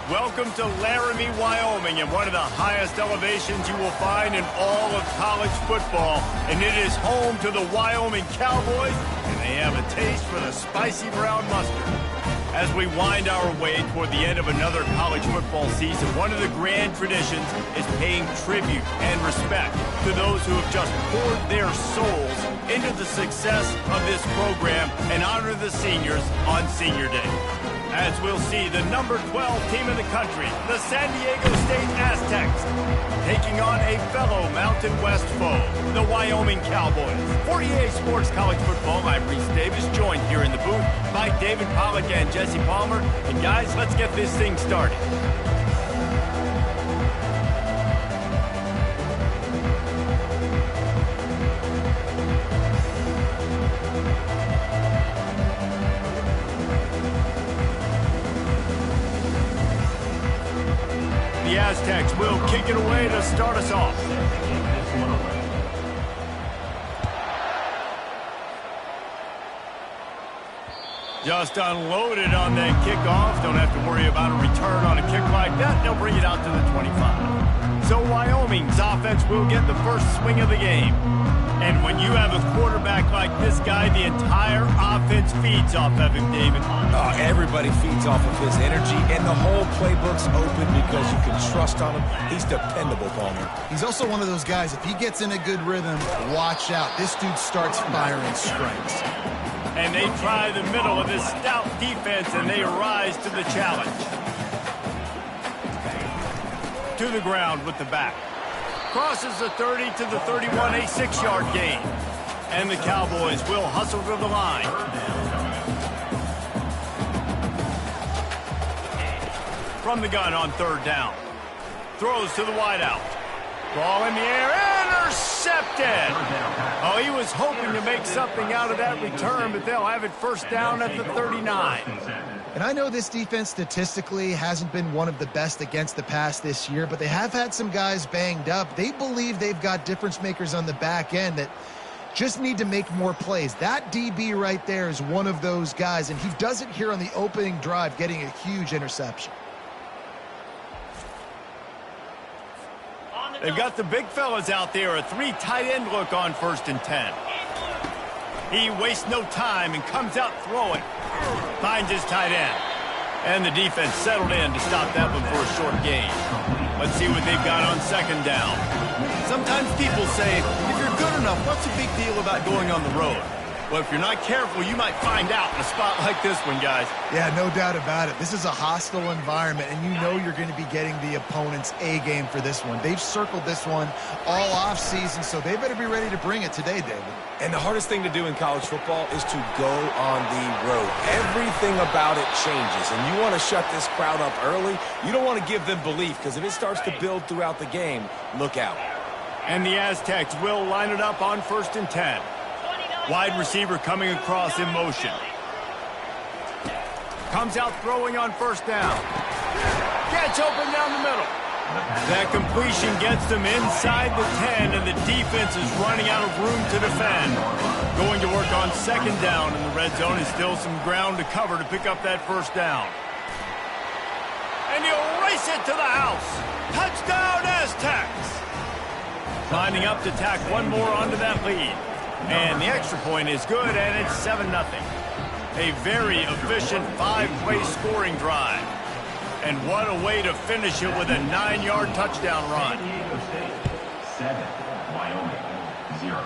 Welcome to Laramie, Wyoming, and one of the highest elevations you will find in all of college football. And it is home to the Wyoming Cowboys, and they have a taste for the spicy brown mustard. As we wind our way toward the end of another college football season, one of the grand traditions is paying tribute and respect to those who have just poured their souls into the success of this program and honor the seniors on Senior Day. As we'll see the number 12 team in the country, the San Diego State Aztecs, taking on a fellow Mountain West foe, the Wyoming Cowboys. For EA Sports College Football, I'm Reese Davis, joined here in the booth by David Pollack and Jesse Palmer. And guys, let's get this thing started. The Aztecs will kick it away to start us off. Just unloaded on that kickoff. Don't have to worry about a return on a kick like that. They'll bring it out to the 25. So Wyoming's offense will get the first swing of the game. And when you have a quarterback like this guy, the entire offense feeds off of him, David. Everybody feeds off of his energy, and the whole playbook's open because you can trust on him. He's dependable, Palmer. He's also one of those guys, if he gets in a good rhythm, watch out. This dude starts firing strikes. And they try the middle of this stout defense, and they rise to the challenge. To the ground with the back. Crosses the 30 to the 31, a 6-yard gain. And the Cowboys will hustle to the line. From the gun on third down. Throws to the wideout. Ball in the air, intercepted! Oh, he was hoping to make something out of that return, but they'll have it first down at the 39. And I know this defense statistically hasn't been one of the best against the pass this year, but they have had some guys banged up. They believe they've got difference makers on the back end that just need to make more plays. That DB right there is one of those guys, and he does it here on the opening drive, getting a huge interception. They've got the big fellas out there, a 3 tight end look on 1st and 10. He wastes no time and comes out throwing. Finds his tight end. And the defense settled in to stop that one for a short gain. Let's see what they've got on 2nd down. Sometimes people say, if you're good enough, what's the big deal about going on the road? Well, if you're not careful, you might find out in a spot like this one, guys. Yeah, no doubt about it. This is a hostile environment, and you know you're going to be getting the opponent's A-game for this one. They've circled this one all offseason, so they better be ready to bring it today, David. And the hardest thing to do in college football is to go on the road. Everything about it changes, and you want to shut this crowd up early. You don't want to give them belief, because if it starts to build throughout the game, look out. And the Aztecs will line it up on 1st and 10. Wide receiver coming across in motion. Comes out throwing on 1st down. Gets open down the middle. That completion gets them inside the 10, and the defense is running out of room to defend. Going to work on 2nd down, and the red zone is still some ground to cover to pick up that 1st down. And he'll race it to the house. Touchdown, Aztecs! Lining up to tack one more onto that lead. And the extra point is good, and it's 7-0. A very efficient 5-play scoring drive. And what a way to finish it with a 9-yard touchdown run. 7, Wyoming 0.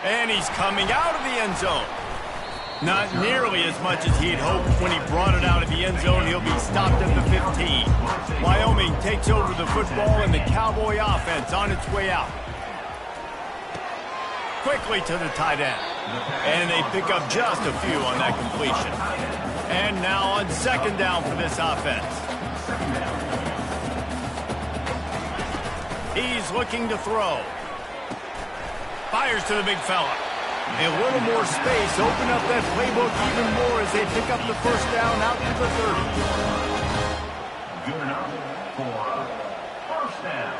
And he's coming out of the end zone. Not nearly as much as he'd hoped. When he brought it out of the end zone, he'll be stopped at the 15. Wyoming takes over the football, and the Cowboy offense on its way out. Quickly to the tight end. And they pick up just a few on that completion. And now on 2nd down for this offense. He's looking to throw. Fires to the big fella. A little more space. Open up that playbook even more as they pick up the 1st down out to the 30. Good enough for 1st down.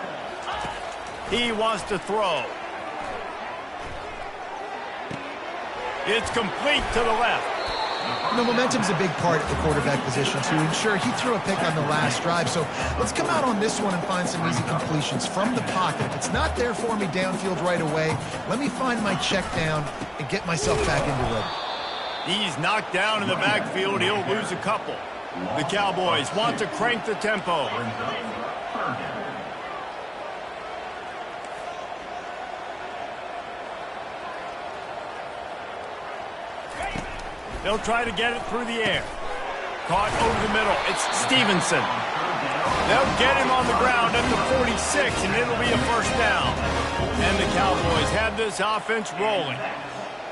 He wants to throw. It's complete to the left. You know, momentum's a big part of the quarterback position, too. And sure, he threw a pick on the last drive, so let's come out on this one and find some easy completions from the pocket. If it's not there for me downfield right away, let me find my check down and get myself back into rhythm. He's knocked down in the backfield. He'll lose a couple. The Cowboys want to crank the tempo. They'll try to get it through the air. Caught over the middle. It's Stevenson. They'll get him on the ground at the 46, and it'll be a first down. And the Cowboys have this offense rolling.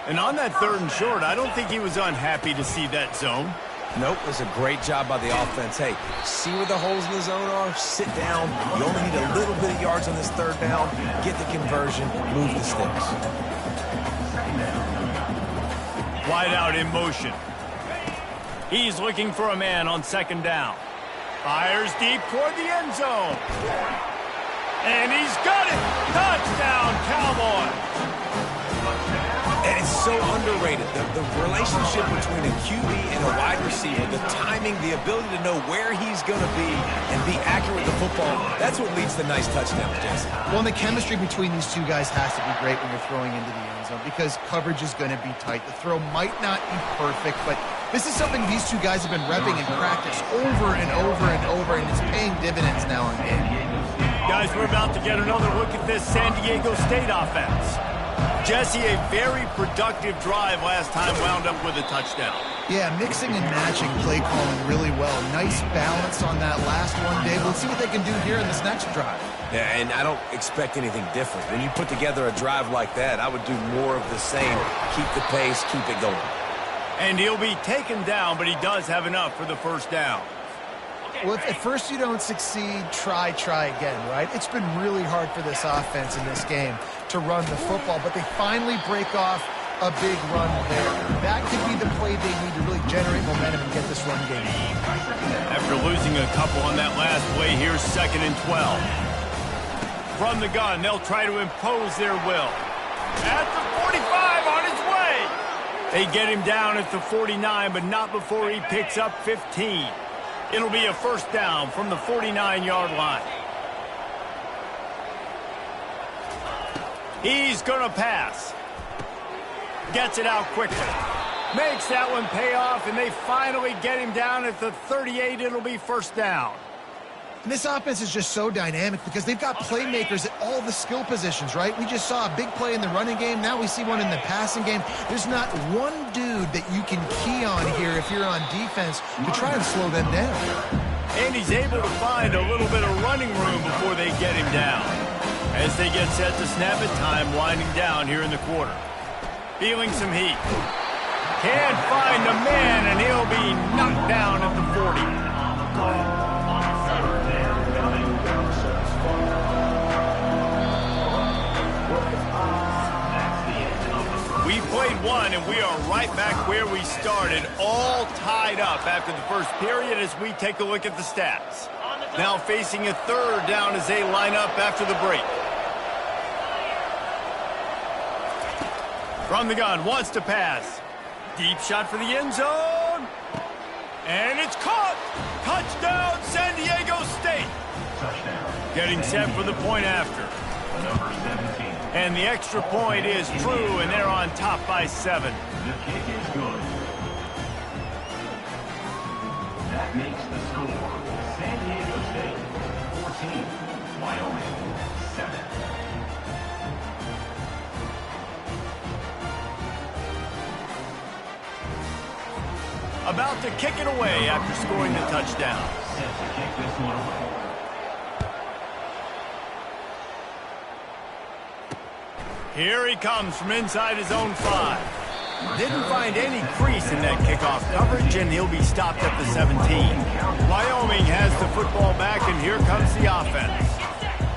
And on that 3rd and short, I don't think he was unhappy to see that zone. Nope, it was a great job by the offense. Hey, see where the holes in the zone are? Sit down. You only need a little bit of yards on this 3rd down. Get the conversion. Move the sticks. Wide out in motion. He's looking for a man on 2nd down. Fires deep toward the end zone. And he's got it. Touchdown, Cowboys. And it's so underrated. The relationship between a QB and a wide receiver, the timing, the ability to know where he's going to be and be accurate with the football, that's what leads to nice touchdowns, Jesse. Well, and the chemistry between these two guys has to be great when you're throwing into the end zone because coverage is going to be tight. The throw might not be perfect, but this is something these two guys have been repping in practice over and over and over, and it's paying dividends now and then. Guys, we're about to get another look at this San Diego State offense. Jesse, a very productive drive last time wound up with a touchdown. Yeah, mixing and matching play calling really well. Nice balance on that last one, Dave. Let's see what they can do here in this next drive. Yeah, and I don't expect anything different. When you put together a drive like that, I would do more of the same. Keep the pace, keep it going. And he'll be taken down, but he does have enough for the first down. Well, if at first you don't succeed, try again, right? It's been really hard for this offense in this game to run the football, but they finally break off a big run there. That could be the play they need to really generate momentum and get this run game. After losing a couple on that last play, here's 2nd and 12. From the gun, they'll try to impose their will. At the 45, on his way. They get him down at the 49, but not before he picks up 15. It'll be a first down from the 49-yard line. He's going to pass. Gets it out quickly. Makes that one pay off, and they finally get him down at the 38. It'll be first down. And this offense is just so dynamic because they've got playmakers at all the skill positions, right? We just saw a big play in the running game. Now we see one in the passing game. There's not one dude that you can key on here if you're on defense to try and slow them down. And he's able to find a little bit of running room before they get him down. As they get set to snap it, time winding down here in the quarter. Feeling some heat. Can't find the man, and he'll be knocked down at the 40. We played one, and we are right back where we started, all tied up after the first period as we take a look at the stats. Now facing a 3rd down as they line up after the break. From the gun, wants to pass. Deep shot for the end zone. And it's caught. Touchdown, San Diego State. Touchdown. Getting set for the point after. Number 17. And the extra point is true, and they're on top by 7. The kick is good. That makes the score San Diego State 14, Wyoming 7. About to kick it away after scoring the touchdown. Set to kick this one away. Here he comes from inside his own 5. Didn't find any crease in that kickoff coverage, and he'll be stopped at the 17. Wyoming has the football back, and here comes the offense.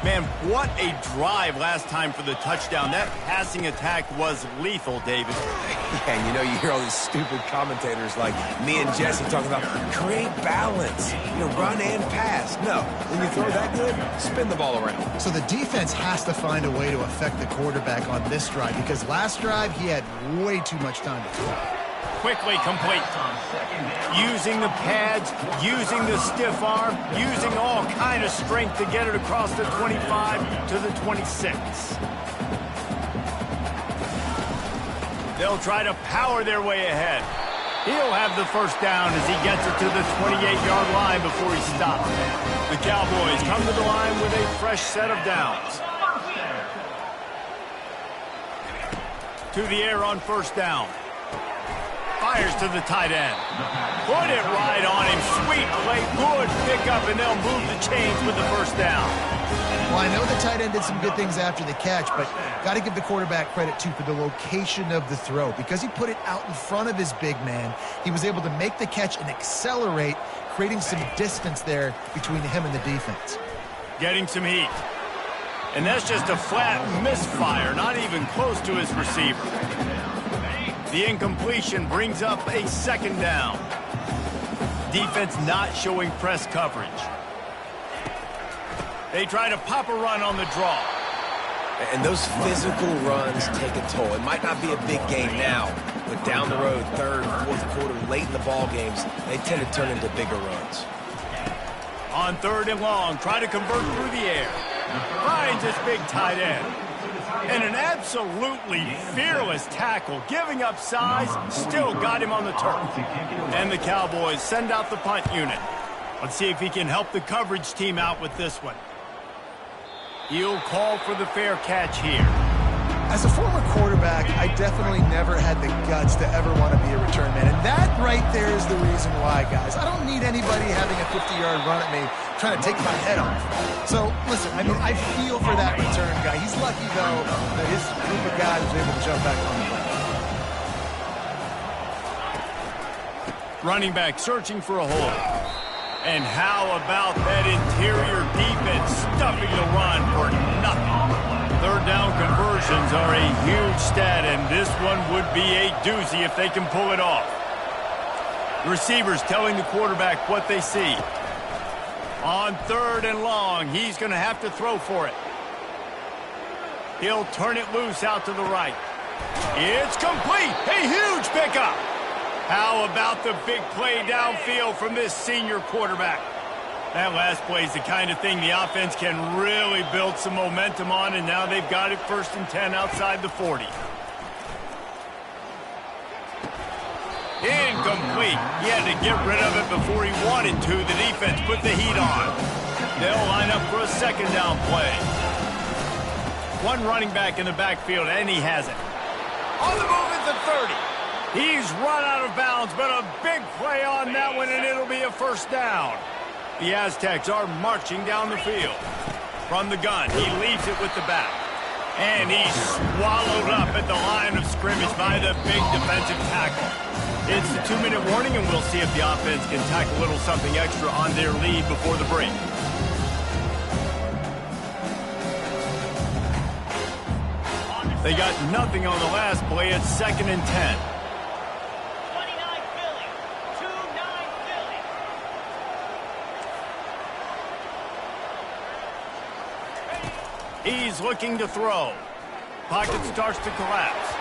Man, what a drive last time for the touchdown. That passing attack was lethal, David. Yeah, and you know, you hear all these stupid commentators like me and Jesse talking about create balance, you know, run and pass. No, when you throw that good, spin the ball around. So the defense has to find a way to affect the quarterback on this drive because last drive he had way too much time to throw. Quickly complete. Using the pads, using the stiff arm, using all kind of strength to get it across the 25 to the 26. They'll try to power their way ahead. He'll have the first down as he gets it to the 28-yard line before he stops. The Cowboys come to the line with a fresh set of downs. To the air on first down. Fires to the tight end. Put it right on him. Sweet play. Good pickup, and they'll move the chains with the first down. Well, I know the tight end did some good things after the catch, but got to give the quarterback credit, too, for the location of the throw. Because he put it out in front of his big man, he was able to make the catch and accelerate, creating some distance there between him and the defense. Getting some heat. And that's just a flat misfire, not even close to his receiver. The incompletion brings up a second down. Defense not showing press coverage. They try to pop a run on the draw. And those physical runs take a toll. It might not be a big game now, but down the road, third, fourth quarter, late in the ball games, they tend to turn into bigger runs. On third and long, try to convert through the air. Finds his big tight end. And an absolutely fearless tackle, giving up size, still got him on the turf. And the Cowboys send out the punt unit. Let's see if he can help the coverage team out with this one. He'll call for the fair catch here. As a former quarterback, I definitely never had the guts to ever want to be a return man. And that right there is the reason why, guys. I don't need anybody having a 50-yard run at me trying to take my head off. So, listen, I mean, I feel for that return guy. He's lucky, though, that his group of guys was able to jump back on the play. Running back searching for a hole. And how about that interior defense stuffing the run for nothing? Third down conversions are a huge stat, and this one would be a doozy if they can pull it off. The receivers telling the quarterback what they see. On third and long, he's going to have to throw for it. He'll turn it loose out to the right. It's complete. A huge pickup. How about the big play downfield from this senior quarterback? That last play is the kind of thing the offense can really build some momentum on, and now they've got it 1st and 10 outside the 40. Incomplete. He had to get rid of it before he wanted to. The defense put the heat on. They'll line up for a second down play. One running back in the backfield, and he has it. On the move at the 30. He's run out of bounds, but a big play on that one, and it'll be a first down. The Aztecs are marching down the field. From the gun, he leaves it with the back. And he's swallowed up at the line of scrimmage by the big defensive tackle. It's the 2-minute warning, and we'll see if the offense can tack a little something extra on their lead before the break. They got nothing on the last play. It's 2nd and 10. He's looking to throw. Pocket starts to collapse.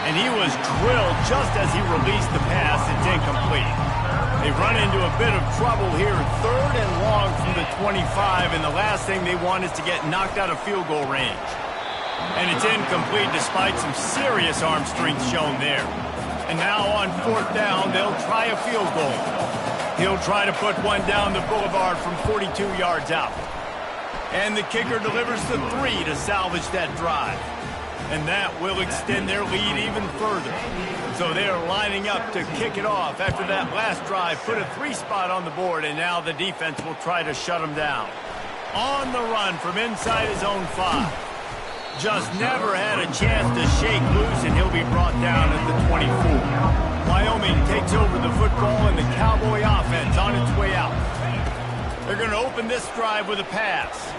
And he was drilled just as he released the pass. It's incomplete. They run into a bit of trouble here. 3rd and long from the 25, and the last thing they want is to get knocked out of field goal range. And it's incomplete despite some serious arm strength shown there. And now on 4th down, they'll try a field goal. He'll try to put one down the boulevard from 42 yards out. And the kicker delivers the 3 to salvage that drive. And that will extend their lead even further. So they're lining up to kick it off after that last drive. Put a 3 spot on the board, and now the defense will try to shut them down. On the run from inside his own 5. Just never had a chance to shake loose, and he'll be brought down at the 24. Wyoming takes over the football, and the Cowboy offense on its way out. They're going to open this drive with a pass.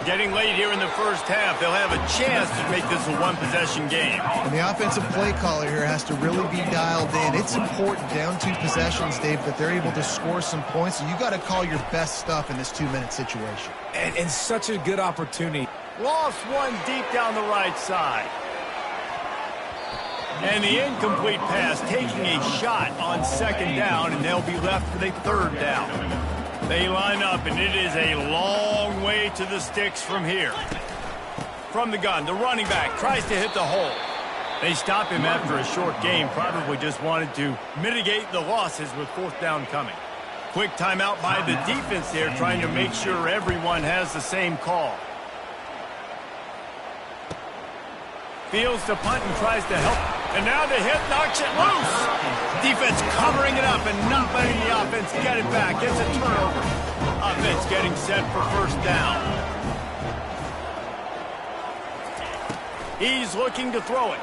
Getting late here in the first half, they'll have a chance to make this a one-possession game. And the offensive play caller here has to really be dialed in. It's important down 2 possessions, Dave, that they're able to score some points. So you got to call your best stuff in this 2-minute situation. And such a good opportunity. Lost one deep down the right side. And the incomplete pass taking a shot on second down, and they'll be left with a third down. They line up, and it is a long way to the sticks from here. From the gun, the running back tries to hit the hole. They stop him after a short game, probably just wanted to mitigate the losses with fourth down coming. Quick timeout by the defense there, trying to make sure everyone has the same call. Fields to punt and tries to help. And now the hit knocks it loose. Defense covering it up and not letting the offense get it back. It's a turnover. Offense getting set for first down. He's looking to throw it.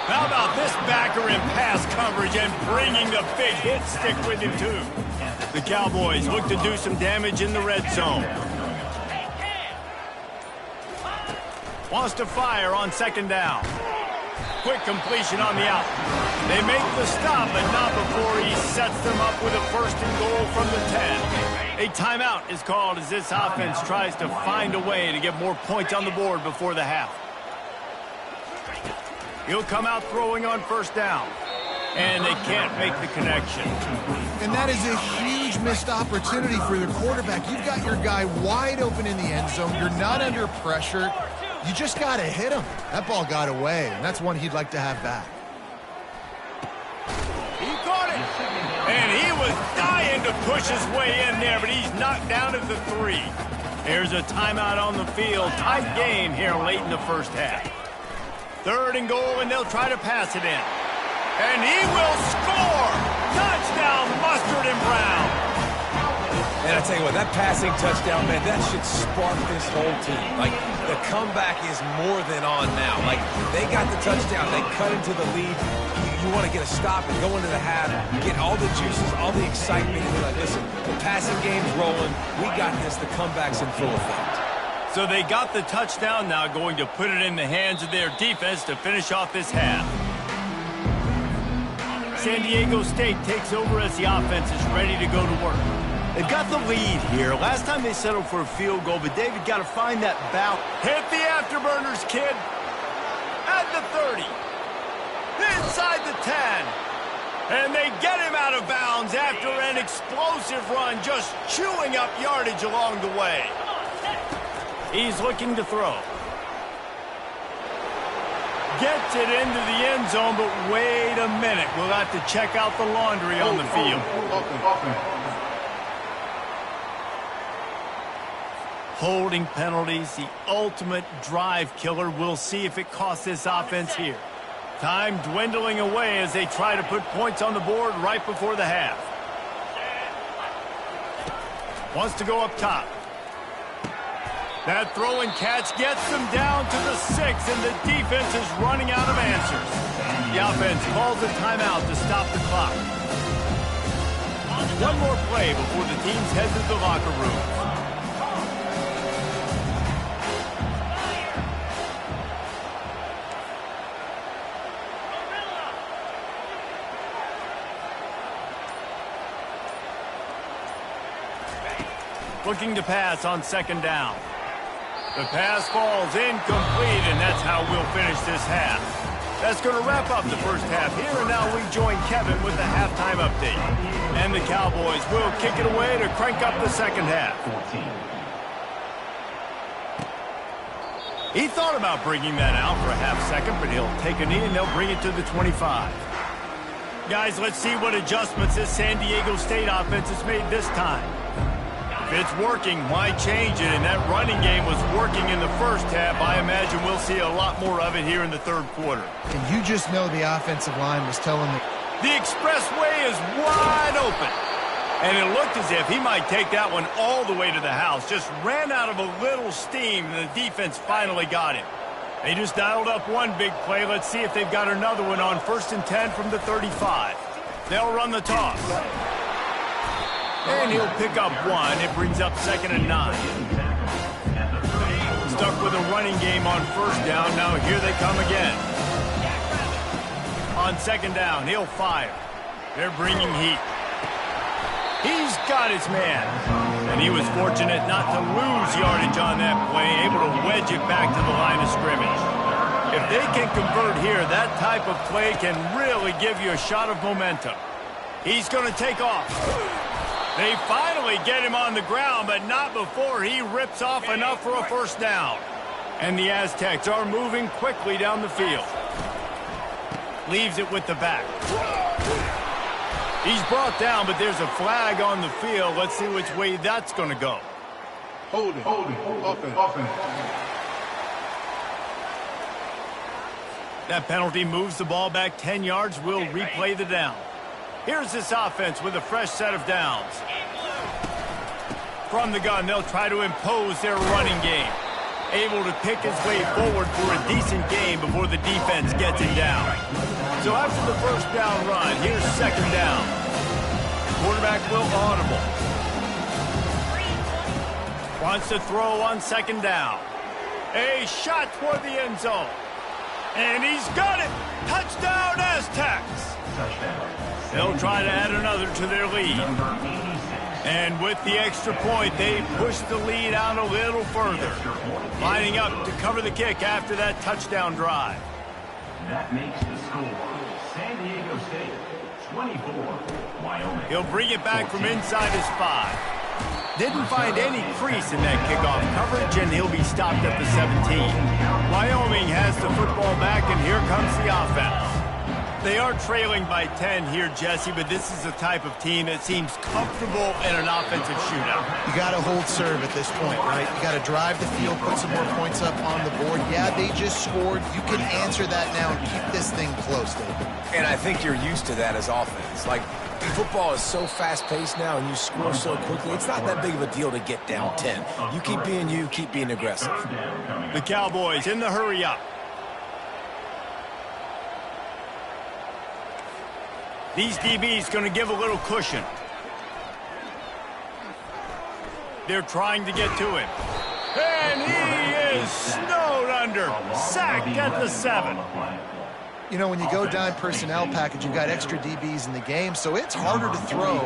How about this backer in pass coverage and bringing the big hit stick with him too. The Cowboys look to do some damage in the red zone. Wants to fire on second down. Quick completion on the out. They make the stop, but not before he sets them up with a first and goal from the 10. A timeout is called as this offense tries to find a way to get more points on the board before the half. He'll come out throwing on first down. And they can't make the connection. And that is a huge missed opportunity for the quarterback. You've got your guy wide open in the end zone. You're not under pressure. You just got to hit him. That ball got away, and that's one he'd like to have back. He caught it. And he was dying to push his way in there, but he's knocked down at the 3. Here's a timeout on the field. Tight game here late in the first half. Third and goal, and they'll try to pass it in. And he will score! Touchdown, Mustard and Brown! And I tell you what, that passing touchdown, man, that should spark this whole team. Like, the comeback is more than on now. Like, they got the touchdown. They cut into the lead. You want to get a stop and go into the half, get all the juices, all the excitement. And you're like, listen, the passing game's rolling. We got this. The comeback's in full effect. So they got the touchdown, now going to put it in the hands of their defense to finish off this half. San Diego State takes over as the offense is ready to go to work. They've got the lead here. Last time they settled for a field goal, but David got to find that bounce. Hit the afterburners, kid. At the 30. Inside the 10. And they get him out of bounds after an explosive run, just chewing up yardage along the way. He's looking to throw. Gets it into the end zone, but wait a minute. We'll have to check out the laundry on the field. Holding penalties, the ultimate drive killer. We'll see if it costs this offense here. Time dwindling away as they try to put points on the board right before the half. Wants to go up top. That throw and catch gets them down to the 6, and the defense is running out of answers. The offense calls a timeout to stop the clock. One more play before the teams head to the locker room. Looking to pass on second down. The pass falls incomplete, and that's how we'll finish this half. That's going to wrap up the first half here, and now we join Kevin with the halftime update. And the Cowboys will kick it away to crank up the second half. He thought about bringing that out for a half second, but he'll take a knee and they'll bring it to the 25. Guys, let's see what adjustments this San Diego State offense has made this time. If it's working, why change it? And that running game was working in the first half. I imagine we'll see a lot more of it here in the third quarter. And you just know the offensive line was telling them. The expressway is wide open. And it looked as if he might take that one all the way to the house. Just ran out of a little steam, and the defense finally got him. They just dialed up one big play. Let's see if they've got another one on 1st and 10 from the 35. They'll run the toss. And he'll pick up one. It brings up 2nd and 9. Stuck with a running game on first down. Now here they come again. On 2nd down, he'll fire. They're bringing heat. He's got his man. And he was fortunate not to lose yardage on that play, able to wedge it back to the line of scrimmage. If they can convert here, that type of play can really give you a shot of momentum. He's going to take off. They finally get him on the ground, but not before he rips off enough for a first down. And the Aztecs are moving quickly down the field. Leaves it with the back. He's brought down, but there's a flag on the field. Let's see which way that's going to go. Holding, offense. That penalty moves the ball back 10 yards. We'll replay the down. Here's this offense with a fresh set of downs. From the gun, they'll try to impose their running game. Able to pick his way forward for a decent game before the defense gets him down. So after the first down run, here's second down. Quarterback will audible. Wants to throw on second down. A shot toward the end zone. And he's got it. Touchdown, Aztecs. They'll try to add another to their lead. And with the extra point, they push the lead out a little further. Lining up to cover the kick after that touchdown drive. That makes the score San Diego State 24, Wyoming. He'll bring it back from inside his 5. Didn't find any crease in that kickoff coverage, and he'll be stopped at the 17. Wyoming has the football back, and here comes the offense. They are trailing by 10 here, Jesse, but this is the type of team that seems comfortable in an offensive shootout. You got to hold serve at this point, right? You got to drive the field, put some more points up on the board. Yeah, they just scored. You can answer that now and keep this thing close, David. And I think you're used to that as offense. Like, football is so fast-paced now and you score so quickly, it's not that big of a deal to get down 10. You keep being aggressive. The Cowboys in the hurry up. These DBs going to give a little cushion. They're trying to get to him. And he is snowed under. Sacked at the 7. You know, when you go dime personnel package, you've got extra DBs in the game, so it's harder to throw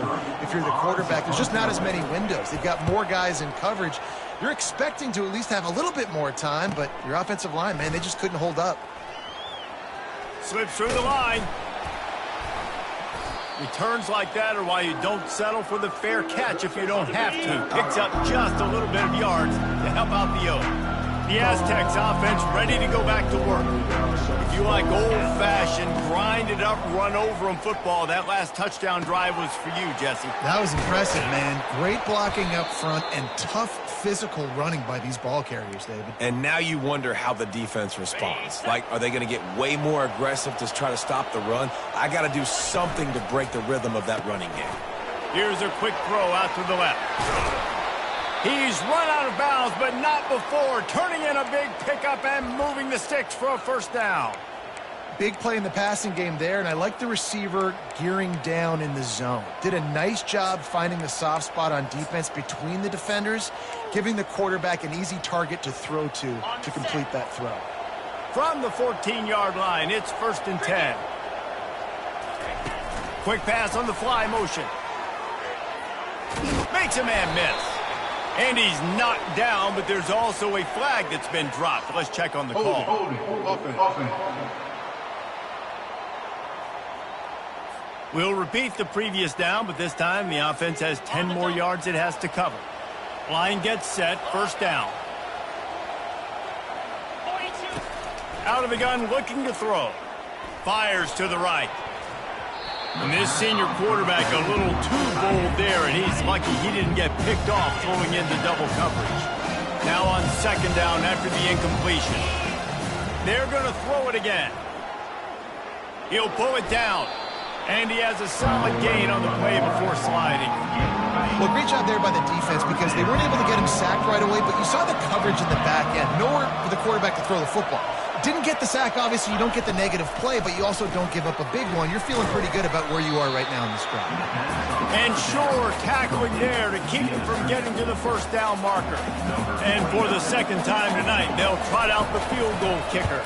if you're the quarterback. There's just not as many windows. They've got more guys in coverage. You're expecting to at least have a little bit more time, but your offensive line, man, they just couldn't hold up. Slips through the line. Returns like that are why you don't settle for the fair catch if you don't have to. Picks up just a little bit of yards to help out the O. The Aztecs offense ready to go back to work. If you like old-fashioned, grind-it-up, run-over-'em football, that last touchdown drive was for you, Jesse. That was impressive, man. Great blocking up front and tough physical running by these ball carriers, David. And now you wonder how the defense responds. Like, are they going to get way more aggressive to try to stop the run? I got to do something to break the rhythm of that running game. Here's a quick throw out to the left. He's run out of bounds, but not before. Turning in a big pickup and moving the sticks for a first down. Big play in the passing game there, and I like the receiver gearing down in the zone. Did a nice job finding the soft spot on defense between the defenders, giving the quarterback an easy target to throw to complete that throw. From the 14-yard line, it's 1st and 10. Quick pass on the fly motion. Makes a man miss. And he's knocked down, but there's also a flag that's been dropped. Let's check on the call. Offense. We'll repeat the previous down, but this time the offense has 10 more yards it has to cover. Line gets set, first down. Out of the gun, looking to throw. Fires to the right. And this senior quarterback a little too bold there, and he's lucky he didn't get picked off throwing into double coverage. Now on second down after the incompletion. They're going to throw it again. He'll pull it down. And he has a solid gain on the play before sliding. Well, great job there by the defense because they weren't able to get him sacked right away, but you saw the coverage in the back end. Nowhere for the quarterback to throw the football. Didn't get the sack, obviously. You don't get the negative play, but you also don't give up a big one. You're feeling pretty good about where you are right now in this drive. And sure, tackling there to keep him from getting to the first down marker. And for the second time tonight, they'll trot out the field goal kicker.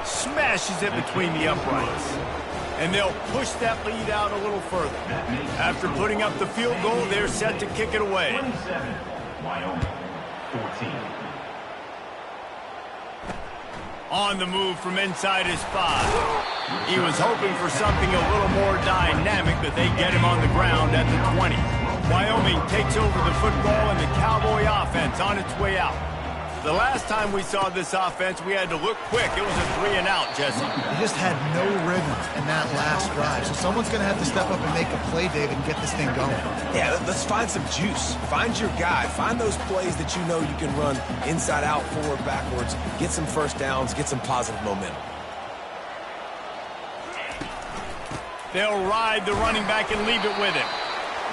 Smashes it between the uprights. and they'll push that lead out a little further. After putting up the field goal, they're set to kick it away. 27, Wyoming, 14. On the move from inside his 5. He was hoping for something a little more dynamic, but they get him on the ground at the 20. Wyoming takes over the football, and the Cowboy offense on its way out. The last time we saw this offense, we had to look quick. It was a 3-and-out, Jesse. They just had no rhythm in that last drive. So someone's going to have to step up and make a play, David, and get this thing going. Yeah, let's find some juice. Find your guy. Find those plays that you know you can run inside out, forward, backwards. Get some first downs. Get some positive momentum. They'll ride the running back and leave it with him.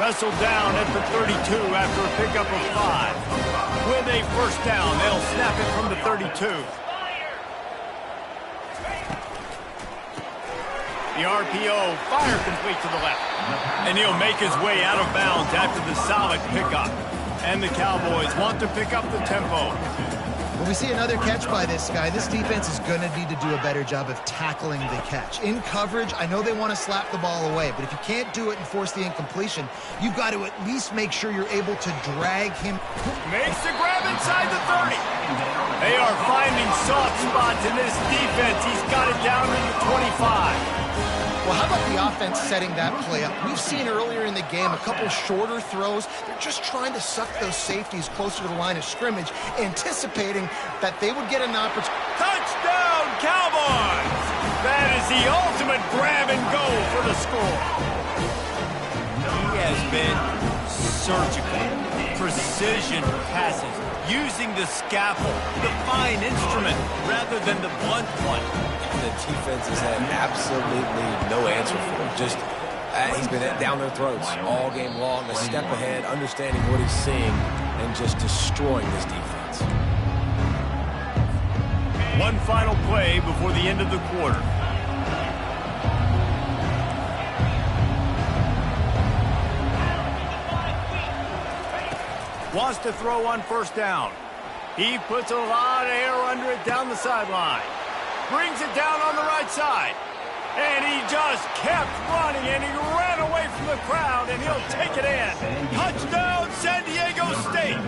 Wrestled down at the 32 after a pickup of 5. With a first down, they'll snap it from the 32. The RPO, fire complete to the left. And he'll make his way out of bounds after the solid pickup. And the Cowboys want to pick up the tempo. When we see another catch by this guy, this defense is going to need to do a better job of tackling the catch. In coverage, I know they want to slap the ball away, but if you can't do it and force the incompletion, you've got to at least make sure you're able to drag him. Makes the grab inside the 30. They are finding soft spots in this defense. He's got it down to the 25. Well, how about the offense setting that play up? We've seen earlier in the game a couple shorter throws. They're just trying to suck those safeties closer to the line of scrimmage, anticipating that they would get an opportunity. Touchdown, Cowboys! That is the ultimate grab and go for the score. He has been surgical, precision passes, using the scalpel, the fine instrument, rather than the blunt one. The defense has had absolutely no answer for him. Just, he's been down their throats all game long, a step ahead, understanding what he's seeing, and just destroying this defense. One final play before the end of the quarter. Wants to throw on first down. He puts a lot of air under it down the sideline. Brings it down on the right side. And he just kept running, and he ran away from the crowd, and he'll take it in. Touchdown, San Diego State.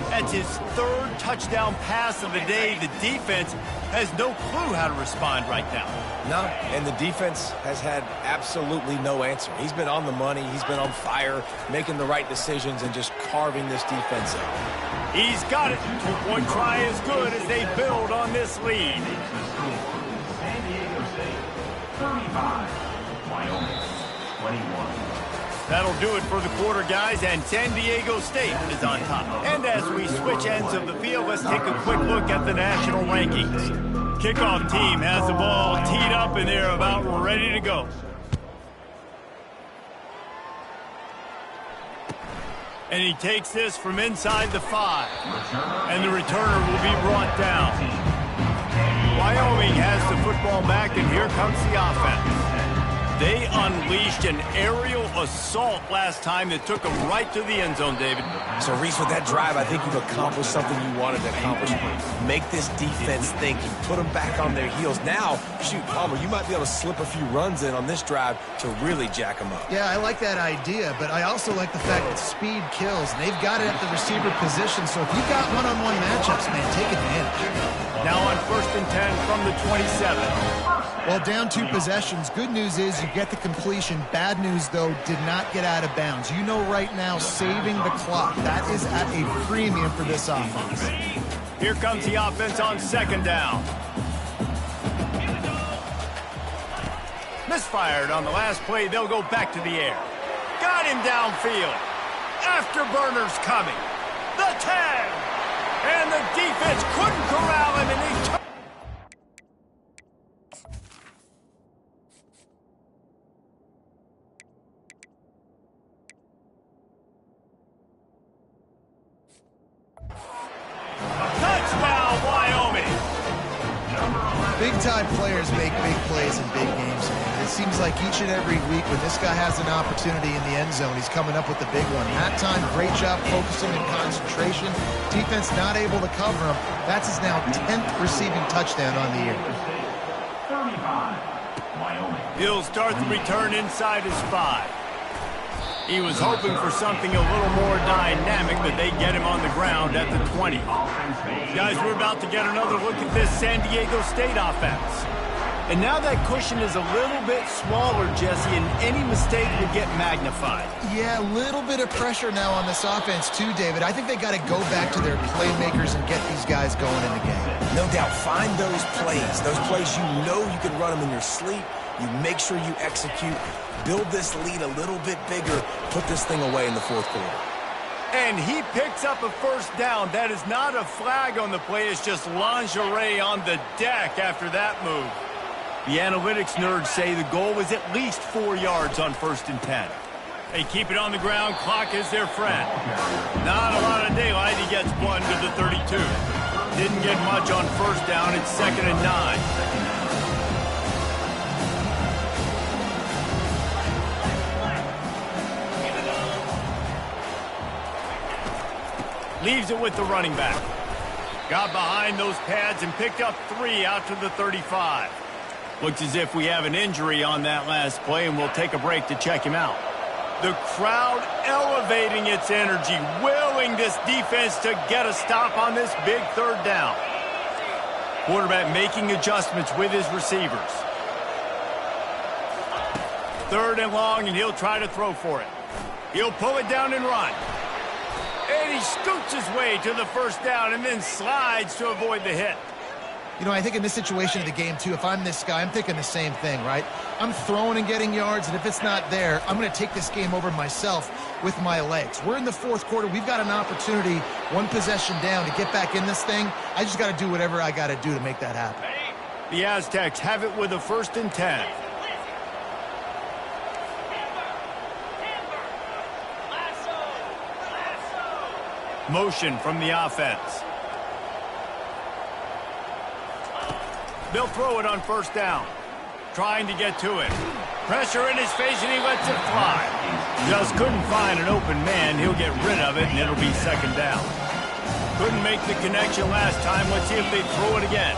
That's his 3rd touchdown pass of the day. The defense has no clue how to respond right now. No, and the defense has had absolutely no answer. He's been on the money. He's been on fire, making the right decisions, and just carving this defense up. He's got it. 2-point try as good as they build on this lead. San Diego State, 35, Wyoming, 21. That'll do it for the quarter, guys, and San Diego State is on top. And as we switch ends of the field, let's take a quick look at the national rankings. Kickoff team has the ball teed up, and they're about ready to go. And he takes this from inside the 5. And the returner will be brought down. Wyoming has the football back, and here comes the offense. They unleashed an aerial assault last time that took them right to the end zone, David. So, Reese, with that drive, I think you've accomplished something you wanted to accomplish. Make this defense think. You put them back on their heels. Now, shoot, Palmer, you might be able to slip a few runs in on this drive to really jack them up. Yeah, I like that idea, but I also like the fact that speed kills. And they've got it at the receiver position, so if you've got one-on-one matchups, man, take advantage. Now on 1st and 10 from the 27. Well, down 2 possessions. Good news is you get the completion. Bad news, though, did not get out of bounds. You know right now, saving the clock. That is at a premium for this offense. Here comes the offense on 2nd down. Misfired on the last play. They'll go back to the air. Got him downfield. Afterburners coming. The 10. And the defense couldn't corral him, and he took. Touchdown, Wyoming! Big-time players make big plays in big games, man. It seems like each and every week when this guy has an opportunity in the end zone, he's coming up with the big one. That time, great job focusing and concentration. Defense not able to cover him. That's his now 10th receiving touchdown on the year. 35, Wyoming. He'll start the return inside his 5. He was hoping for something a little more dynamic, but they get him on the ground at the 20. Guys, we're about to get another look at this San Diego State offense. And now that cushion is a little bit smaller, Jesse, and any mistake will get magnified. Yeah, a little bit of pressure now on this offense too, David. I think they got to go back to their playmakers and get these guys going in the game. No doubt. Find those plays you know you can run them in your sleep. You make sure you execute. Build this lead a little bit bigger. Put this thing away in the fourth quarter. And he picks up a first down. That is not a flag on the play. It's just lingerie on the deck after that move. The analytics nerds say the goal is at least 4 yards on 1st and 10. They keep it on the ground. Clock is their friend. Not a lot of daylight. He gets 1 to the 32. Didn't get much on 1st down. It's 2nd and 9. Leaves it with the running back. Got behind those pads and picked up 3 out to the 35. Looks as if we have an injury on that last play, and we'll take a break to check him out. The crowd elevating its energy, willing this defense to get a stop on this big 3rd down. Quarterback making adjustments with his receivers. 3rd and long, and he'll try to throw for it. He'll pull it down and run. And he scoots his way to the 1st down and then slides to avoid the hit. You know, I think in this situation of the game, too, if I'm this guy, I'm thinking the same thing, right? I'm throwing and getting yards, and if it's not there, I'm going to take this game over myself with my legs. We're in the 4th quarter. We've got an opportunity, 1 possession down, to get back in this thing. I just got to do whatever I got to do to make that happen. The Aztecs have it with a 1st and 10. Motion from the offense. They'll throw it on 1st down. Trying to get to it. Pressure in his face, and he lets it fly. Just couldn't find an open man. He'll get rid of it, and it'll be 2nd down. Couldn't make the connection last time. Let's see if they throw it again.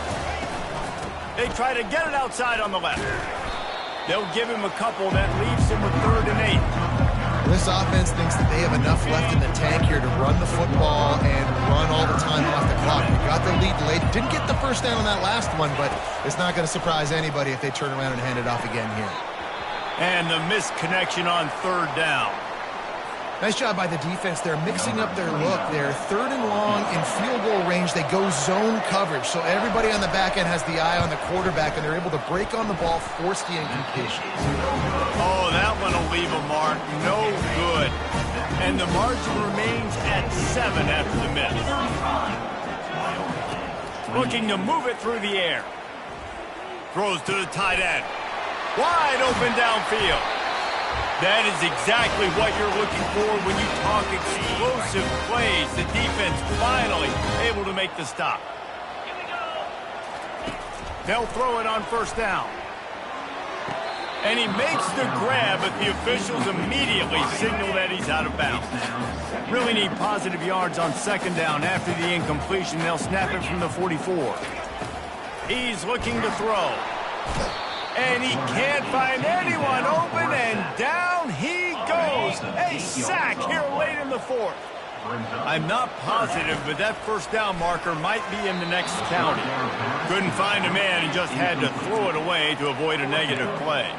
They try to get it outside on the left. They'll give him a couple. That leaves him with 3rd and 8. This offense thinks that they have enough left in the tank here to run the football and run all the time off the clock. They got the lead late. Didn't get the 1st down on that last one, but it's not going to surprise anybody if they turn around and hand it off again here. And the missed connection on 3rd down. Nice job by the defense. They're mixing up their look. They're 3rd and long in field goal range. They go zone coverage, so everybody on the back end has the eye on the quarterback, and they're able to break on the ball, force the incompletion. Oh, that one will leave a mark. No good. And the margin remains at 7 after the miss. Looking to move it through the air. Throws to the tight end. Wide open downfield. That is exactly what you're looking for when you talk explosive plays. The defense finally able to make the stop. They'll throw it on 1st down. And he makes the grab, but the officials immediately signal that he's out of bounds. Really need positive yards on 2nd down after the incompletion. They'll snap it from the 44. He's looking to throw. And he can't find anyone open, and down he goes. A sack here late in the 4th. I'm not positive, but that 1st down marker might be in the next county. Couldn't find a man and just had to throw it away to avoid a negative play.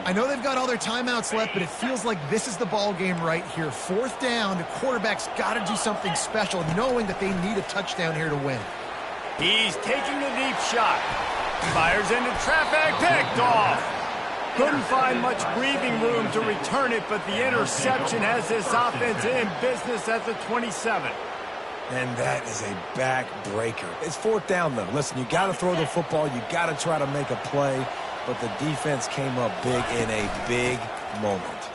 I know they've got all their timeouts left, but it feels like this is the ball game right here. 4th down, the quarterback's got to do something special, knowing that they need a touchdown here to win. He's taking the deep shot. Fires into traffic, picked off. Couldn't find much breathing room to return it, but the interception has this offense in business at the 27. And that is a backbreaker. It's 4th down, though. Listen, you got to throw the football. You got to try to make a play, but the defense came up big in a big moment.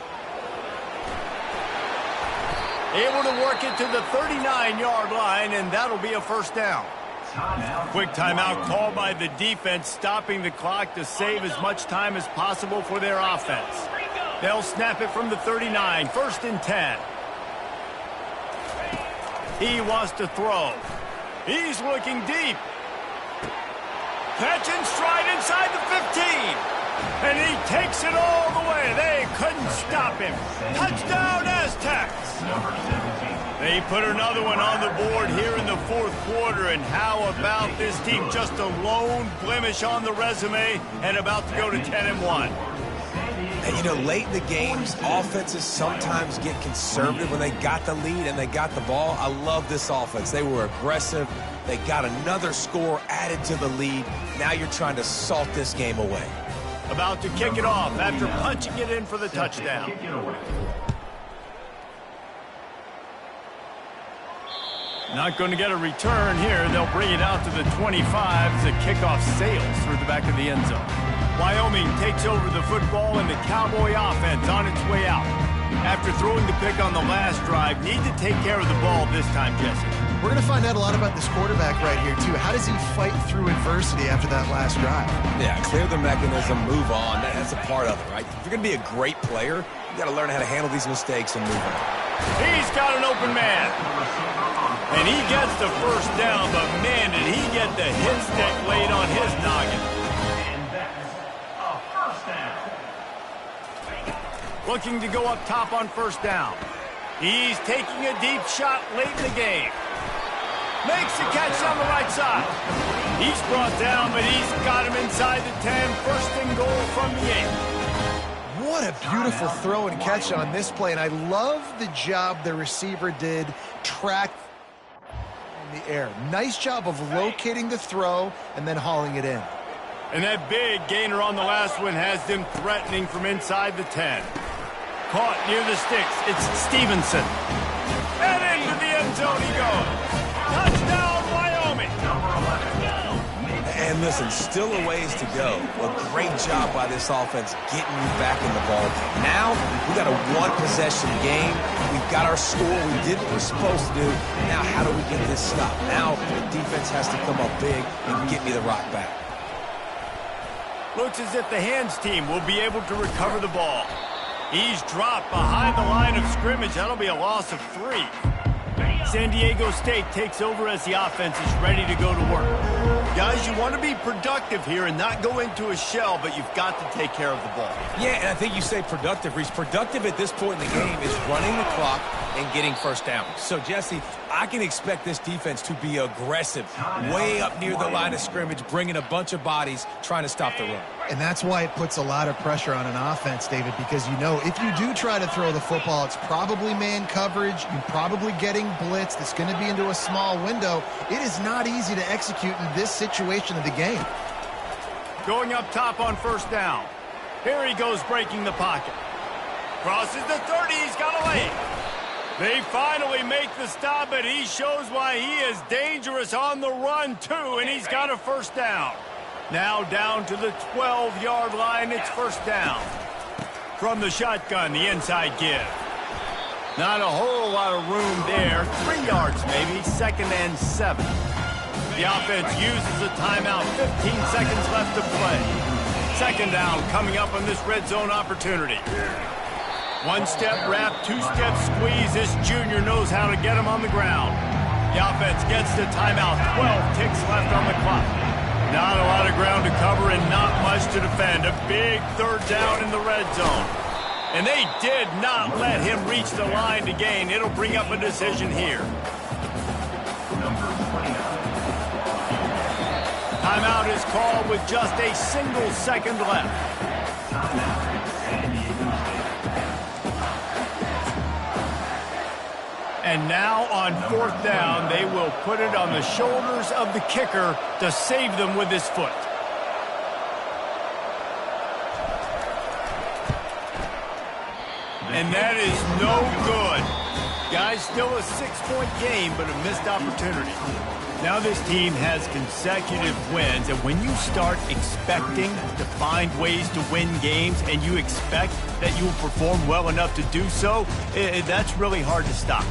Able to work it to the 39-yard line, and that'll be a 1st down. Quick timeout called by the defense, stopping the clock to save as much time as possible for their offense. They'll snap it from the 39, 1st and 10. He wants to throw. He's looking deep. Catch and stride inside the 15. And he takes it all the way. They couldn't stop him. Touchdown, Aztecs. Number 17. They put another one on the board here in the fourth quarter. And how about this team? Just a lone blemish on the resume and about to go to 10-1. And, you know, late in the games, offenses sometimes get conservative when they got the lead and they got the ball. I love this offense. They were aggressive. They got another score added to the lead. Now you're trying to salt this game away. About to kick it off after punching it in for the touchdown. Kick it away. Not going to get a return here. They'll bring it out to the 25 as the kickoff sails through the back of the end zone. Wyoming takes over the football and the Cowboy offense on its way out. After throwing the pick on the last drive, need to take care of the ball this time, Jesse. We're going to find out a lot about this quarterback right here, too. How does he fight through adversity after that last drive? Yeah, clear the mechanism, move on. That's a part of it, right? If you're going to be a great player, you got to learn how to handle these mistakes and move on. He's got an open man. And he gets the first down, but man, did he get the hit stick laid on his noggin. And that's a first down. Looking to go up top on first down. He's taking a deep shot late in the game. Makes the catch on the right side. He's brought down, but he's got him inside the 10. First and goal from the 8. What a beautiful throw and catch on this play, and I love the job the receiver did track in the air. Nice job of locating the throw and then hauling it in. And that big gainer on the last one has them threatening from inside the 10. Caught near the sticks. It's Stevenson. And into the end zone he goes. Touchdown, Wyoming. And listen, still a ways to go. A great job by this offense getting you back in the ball game. Now, we got a one-possession game. We've got our score. We did what we're supposed to do. Now, how do we get this stopped? Now, the defense has to come up big and get me the rock back. Looks as if the hands team will be able to recover the ball. He's dropped behind the line of scrimmage. That'll be a loss of 3. San Diego State takes over as the offense is ready to go to work. Guys, you want to be productive here and not go into a shell, but you've got to take care of the ball. Yeah, and I think you say productive, Reese. Productive at this point in the game is running the clock and getting first down. So, Jesse, I can expect this defense to be aggressive, way up near the line of scrimmage, bringing a bunch of bodies, trying to stop the run. And that's why it puts a lot of pressure on an offense, David, because you know if you do try to throw the football, it's probably man coverage. You're probably getting blitzed. It's going to be into a small window. It is not easy to execute in this situation of the game. Going up top on first down. Here he goes breaking the pocket. Crosses the 30. He's got a lane. They finally make the stop, but he shows why he is dangerous on the run, too, and he's got a first down. Now down to the 12-yard line, it's first down. From the shotgun, the inside give. Not a whole lot of room there. 3 yards maybe, 2nd and 7. The offense uses a timeout, 15 seconds left to play. 2nd down coming up on this red zone opportunity. 1-step wrap, 2-step squeeze. This junior knows how to get him on the ground. The offense gets the timeout. 12 ticks left on the clock. Not a lot of ground to cover and not much to defend. A big 3rd down in the red zone. And they did not let him reach the line to gain. It'll bring up a decision here. Timeout is called with just a single second left. And now on 4th down, they will put it on the shoulders of the kicker to save them with his foot. And that is no good. Guys, still a 6-point game, but a missed opportunity. Now this team has consecutive wins, and when you start expecting to find ways to win games and you expect that you will perform well enough to do so, that's really hard to stop.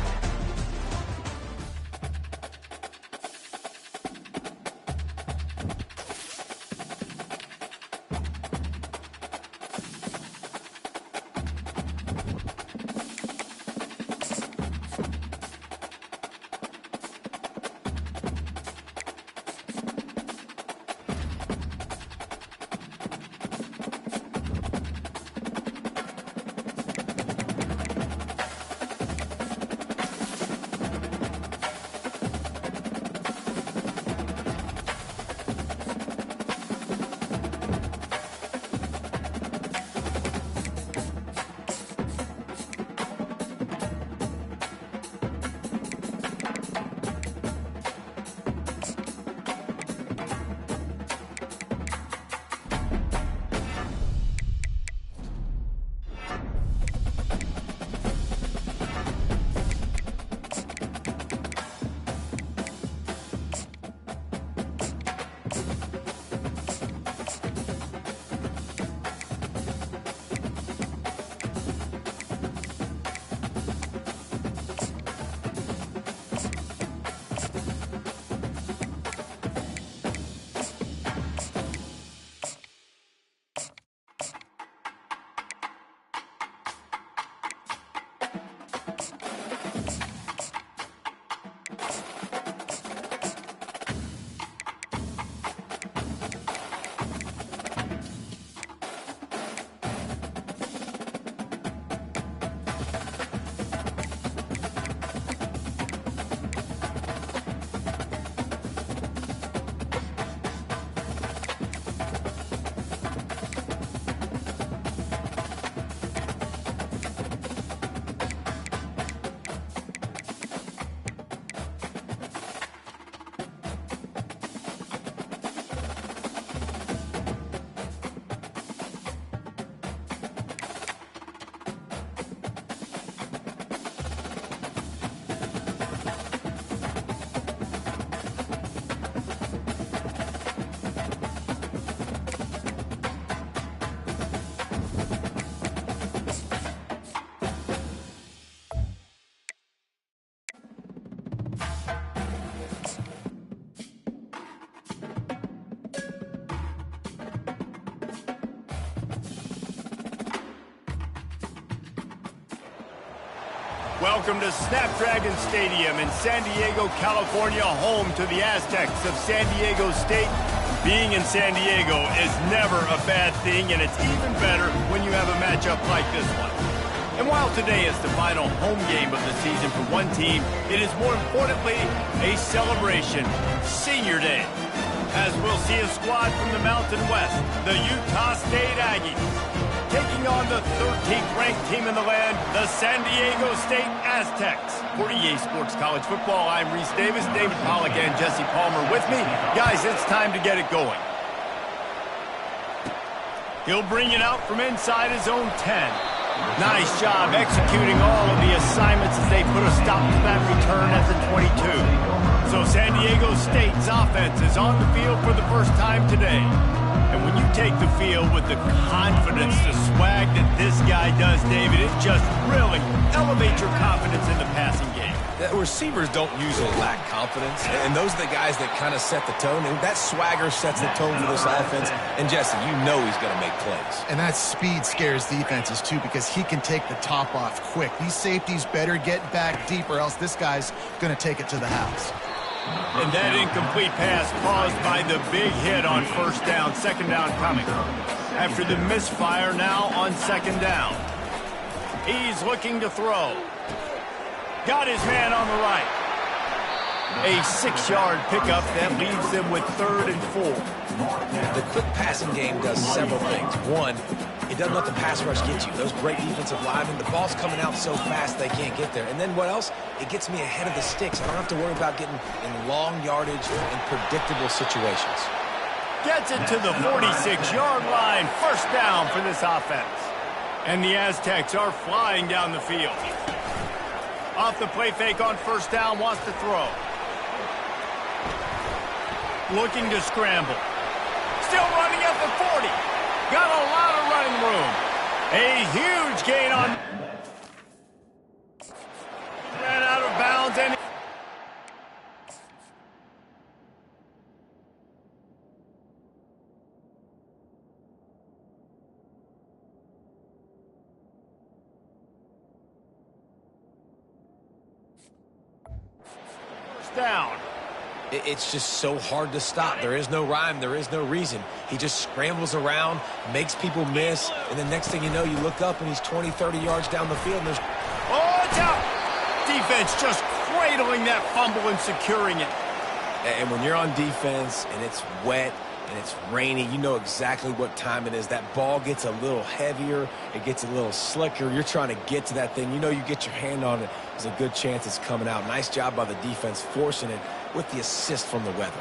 Welcome to Snapdragon Stadium in San Diego, California, home to the Aztecs of San Diego State. Being in San Diego is never a bad thing, and it's even better when you have a matchup like this one. And while today is the final home game of the season for one team, it is more importantly a celebration, Senior Day, as we'll see a squad from the Mountain West, the Utah State Aggies, taking on the 13th ranked team in the land, the San Diego State Aztecs. For EA Sports College Football, I'm Reese Davis, David Pollack, and Jesse Palmer with me. Guys, it's time to get it going. He'll bring it out from inside his own 10. Nice job executing all of the assignments as they put a stop to that return at the 22. So San Diego State's offense is on the field for the first time today. And when you take the field with the confidence, the swag that this guy does, David, it just really elevates your confidence in the passing game. The receivers don't usually lack confidence, and those are the guys that kind of set the tone. And that swagger sets the tone for this offense. And Jesse, you know he's going to make plays. And that speed scares defenses, too, because he can take the top off quick. These safeties better get back deep, or else this guy's going to take it to the house. And that incomplete pass caused by the big hit on first down, second down coming. After the misfire, now on second down. He's looking to throw. Got his man on the right. A 6-yard pickup that leaves them with 3rd and 4. The quick passing game does several things. One, it doesn't let the pass rush get you. Those great defensive linemen, the ball's coming out so fast they can't get there. And then what else? It gets me ahead of the sticks. I don't have to worry about getting in long yardage and predictable situations. Gets it to the 46-yard line. First down for this offense. And the Aztecs are flying down the field. Off the play fake on first down, wants to throw. Looking to scramble. Still running at the 40. Got a lot of running room. A huge gain on... Ran out of bounds and... down. It's just so hard to stop. There is no rhyme. There is no reason. He just scrambles around, makes people miss, and the next thing you know, you look up and he's 20, 30 yards down the field. And there's... Oh, it's out! Defense just cradling that fumble and securing it. And when you're on defense and it's wet and it's rainy, you know exactly what time it is. That ball gets a little heavier. It gets a little slicker. You're trying to get to that thing. You know you get your hand on it. There's a good chance it's coming out. Nice job by the defense forcing it with the assist from the weather.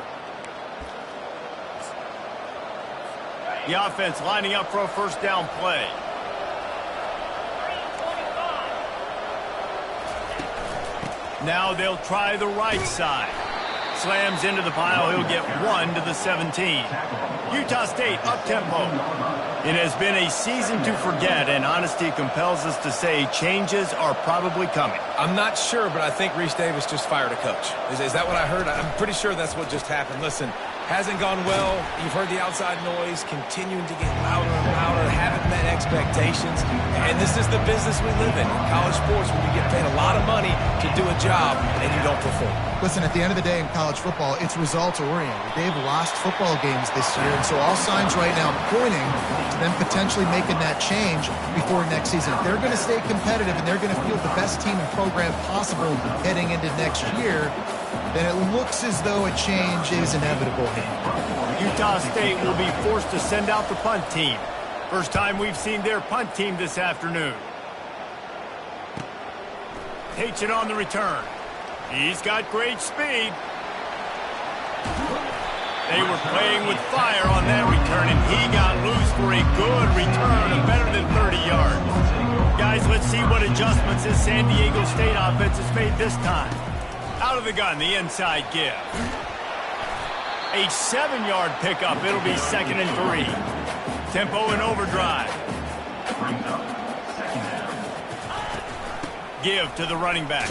The offense lining up for a first down play. Now they'll try the right side. Slams into the pile. He'll get 1 to the 17. Utah State up-tempo. It has been a season to forget, and honesty compels us to say changes are probably coming. I'm not sure, but I think Reese Davis just fired a coach. Is that what I heard? I'm pretty sure that's what just happened. Listen, hasn't gone well. You've heard the outside noise, continuing to get louder and louder, haven't met expectations. And this is the business we live in college sports, when you get paid a lot of money to do a job and you don't perform. Listen, at the end of the day in college football, it's results-oriented. They've lost football games this year, and so all signs right now pointing to them potentially making that change before next season. If they're going to stay competitive and they're going to field the best team and program possible heading into next year, then it looks as though a change is inevitable here. Utah State will be forced to send out the punt team. First time we've seen their punt team this afternoon. Takes it on the return. He's got great speed. They were playing with fire on that return, and he got loose for a good return of better than 30 yards. Guys, let's see what adjustments this San Diego State offense has made this time. Out of the gun, the inside give. A 7-yard pickup. It'll be 2nd and 3. Tempo and overdrive. Give to the running back.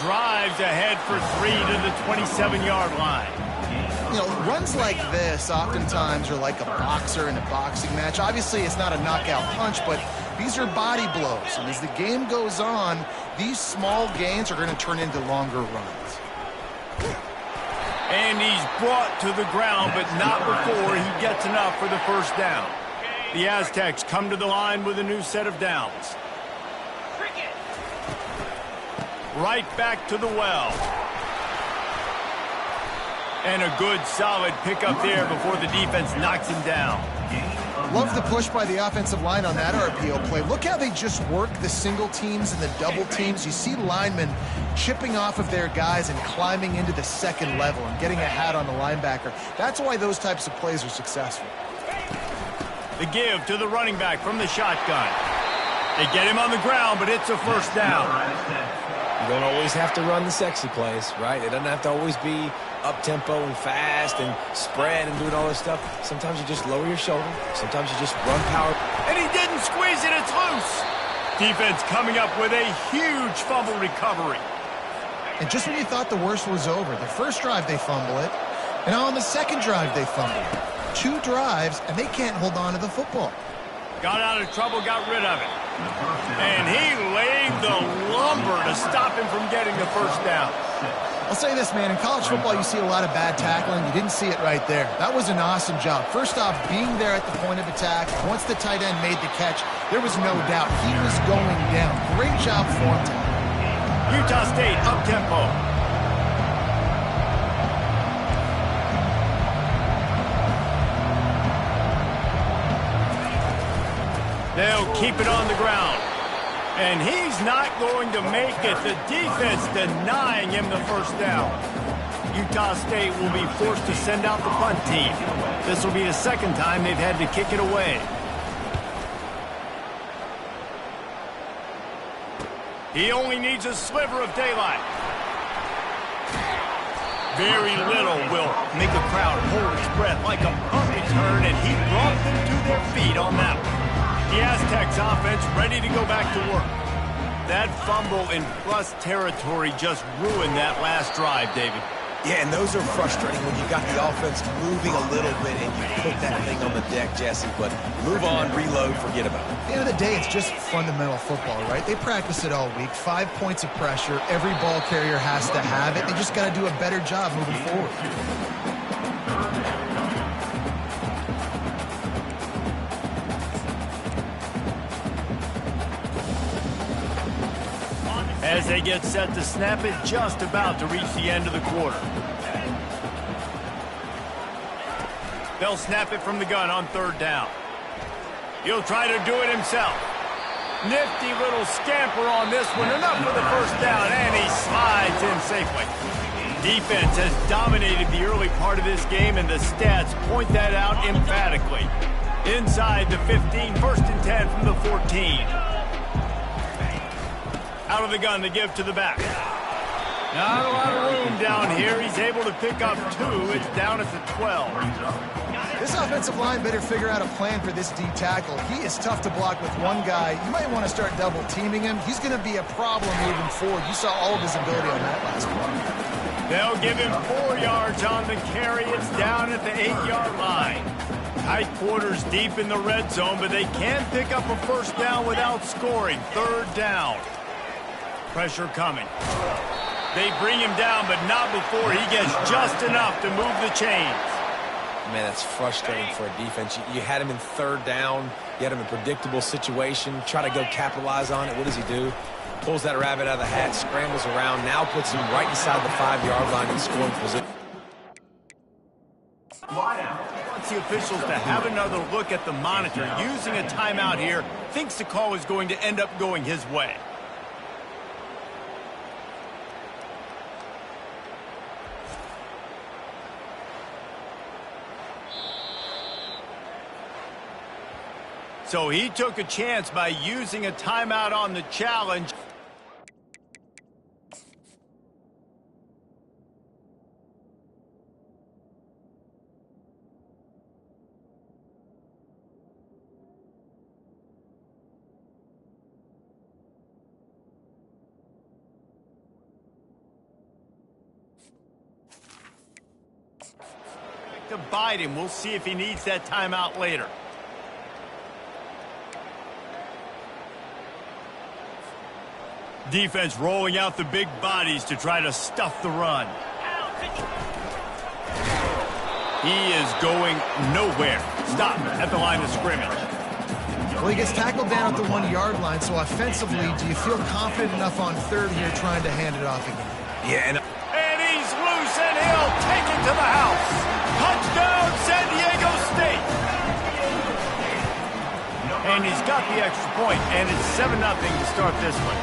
Drives ahead for 3 to the 27-yard line. You know, runs like this oftentimes are like a boxer in a boxing match. Obviously, it's not a knockout punch, but These are body blows, and as the game goes on, these small gains are going to turn into longer runs. And he's brought to the ground, but not before he gets enough for the first down. The Aztecs come to the line with a new set of downs. Right back to the well. And a good, solid pickup there before the defense knocks him down. Love the push by the offensive line on that RPO play. Look how they just work the single teams and the double teams. You see linemen chipping off of their guys and climbing into the second level and getting a hat on the linebacker. That's why those types of plays are successful. The give to the running back from the shotgun. They get him on the ground, but it's a first down. You don't always have to run the sexy plays, right? It doesn't have to always be up-tempo and fast and spread and doing all this stuff. Sometimes you just lower your shoulder. Sometimes you just run power. And he didn't squeeze it. It's loose. Defense coming up with a huge fumble recovery. And just when you thought the worst was over, the first drive they fumble it, and on the second drive they fumble it. 2 drives, and they can't hold on to the football. Got out of trouble, got rid of it. And he laid the lumber to stop him from getting the first down. I'll say this, man. In college football, you see a lot of bad tackling. You didn't see it right there. That was an awesome job. First off, being there at the point of attack. Once the tight end made the catch, there was no doubt he was going down. Great job for him tonight. Utah State up-tempo. They'll keep it on the ground. And he's not going to make it. The defense denying him the first down. Utah State will be forced to send out the punt team. This will be the second time they've had to kick it away. He only needs a sliver of daylight. Very little will make a crowd hold its breath like a punt return, and he brought them to their feet on that one. The Aztecs offense ready to go back to work. That fumble in plus territory just ruined that last drive, David. Yeah, and those are frustrating when you got the offense moving a little bit and you put that thing on the deck, Jesse. But move on, reload, forget about it. At the end of the day, it's just fundamental football, right? They practice it all week. 5 points of pressure. Every ball carrier has to have it. They just got to do a better job moving forward. As they get set to snap it, just about to reach the end of the quarter. They'll snap it from the gun on third down. He'll try to do it himself. Nifty little scamper on this one. Enough for the first down, and he slides in safely. Defense has dominated the early part of this game, and the stats point that out emphatically. Inside the 15, first and 10 from the 14. Out of the gun, the give to the back. Not a lot of room down here. He's able to pick up 2. It's down at the 12. This offensive line better figure out a plan for this D tackle. He is tough to block with one guy. You might want to start double teaming him. He's going to be a problem moving forward. You saw all of his ability on that last play. They'll give him 4 yards on the carry. It's down at the 8-yard line. Tight quarters deep in the red zone, but they can pick up a first down without scoring. Third down. Pressure coming. They bring him down, but not before he gets just enough to move the chains. Man, that's frustrating for a defense. You had him in third down. You had him in a predictable situation. Try to go capitalize on it. What does he do? Pulls that rabbit out of the hat, scrambles around, now puts him right inside the 5-yard line in scoring position. Wants the officials to have another look at the monitor. Using a timeout here, thinks the call is going to end up going his way. So he took a chance by using a timeout on the challenge. To bite him. We'll see if he needs that timeout later. Defense rolling out the big bodies to try to stuff the run. He is going nowhere. Stop at the line of scrimmage. Well, he gets tackled down at the 1-yard line, so offensively, do you feel confident enough on third here trying to hand it off again? Yeah, and he's loose, and he'll take it to the house. Touchdown, San Diego State. And he's got the extra point, and it's 7-0 to start this one.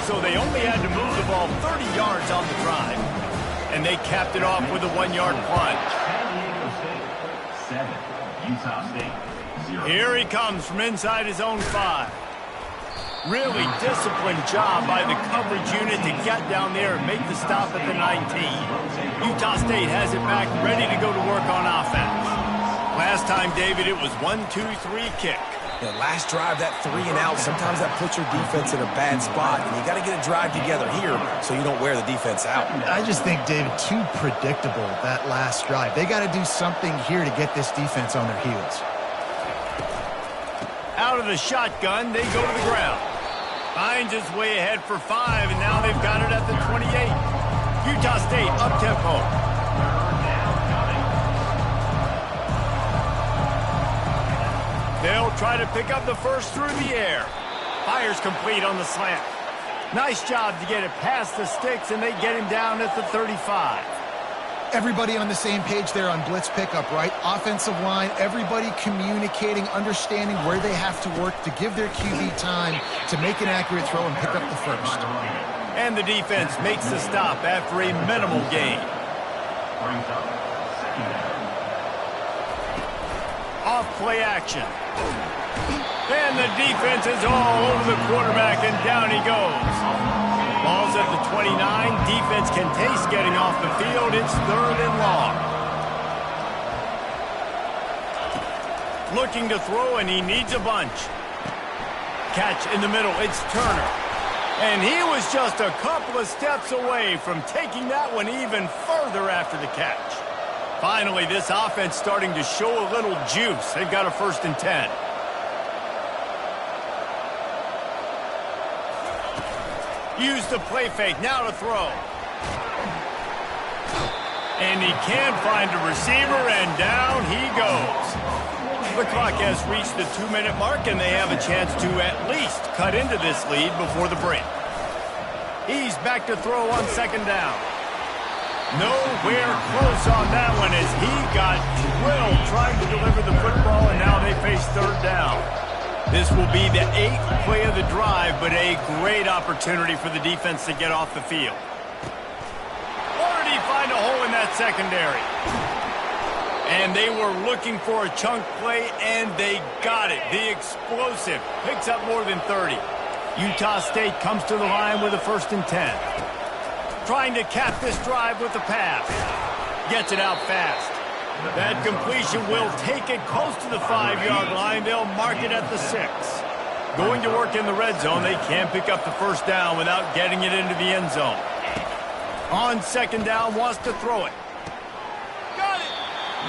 So they only had to move the ball 30 yards on the drive, and they capped it off with a 1-yard plunge. San Diego State 7, Utah State 0. Here he comes from inside his own 5. Really disciplined job by the coverage unit to get down there and make the stop at the 19. Utah State has it back, ready to go to work on offense. Last time, David, it was 1-2-3 kick. the last drive, that 3-and-out, sometimes that puts your defense in a bad spot. And you got to get a drive together here so you don't wear the defense out. I just think, David, too predictable, that last drive. They got to do something here to get this defense on their heels. Out of the shotgun, they go to the ground. Finds his way ahead for 5, and now they've got it at the 28. Utah State up-tempo. They'll try to pick up the first through the air. Fires complete on the slant. Nice job to get it past the sticks, and they get him down at the 35. Everybody on the same page there on blitz pickup, right? Offensive line, everybody communicating, understanding where they have to work to give their QB time to make an accurate throw and pick up the first. And the defense makes the stop after a minimal gain. Off play action. And the defense is all over the quarterback, and down he goes. Ball's at the 29. Defense can taste getting off the field. It's 3rd and long. Looking to throw, and he needs a bunch. Catch in the middle. It's Turner. And he was just a couple of steps away from taking that one even further after the catch. Finally, this offense starting to show a little juice. They've got a 1st and 10. Use the play fake, now to throw. And he can't find a receiver, and down he goes. The clock has reached the 2-minute mark, and they have a chance to at least cut into this lead before the break. He's back to throw on 2nd down. Nowhere close on that one as he got drilled trying to deliver the football, and now they face 3rd down. This will be the 8th play of the drive, but a great opportunity for the defense to get off the field. Or did he find a hole in that secondary? And they were looking for a chunk play, and they got it. The explosive picks up more than 30. Utah State comes to the line with a 1st and 10. Trying to cap this drive with the pass. Gets it out fast. That completion will take it close to the 5-yard line. They'll mark it at the 6. Going to work in the red zone. They can't pick up the 1st down without getting it into the end zone. On 2nd down, wants to throw it. Got it!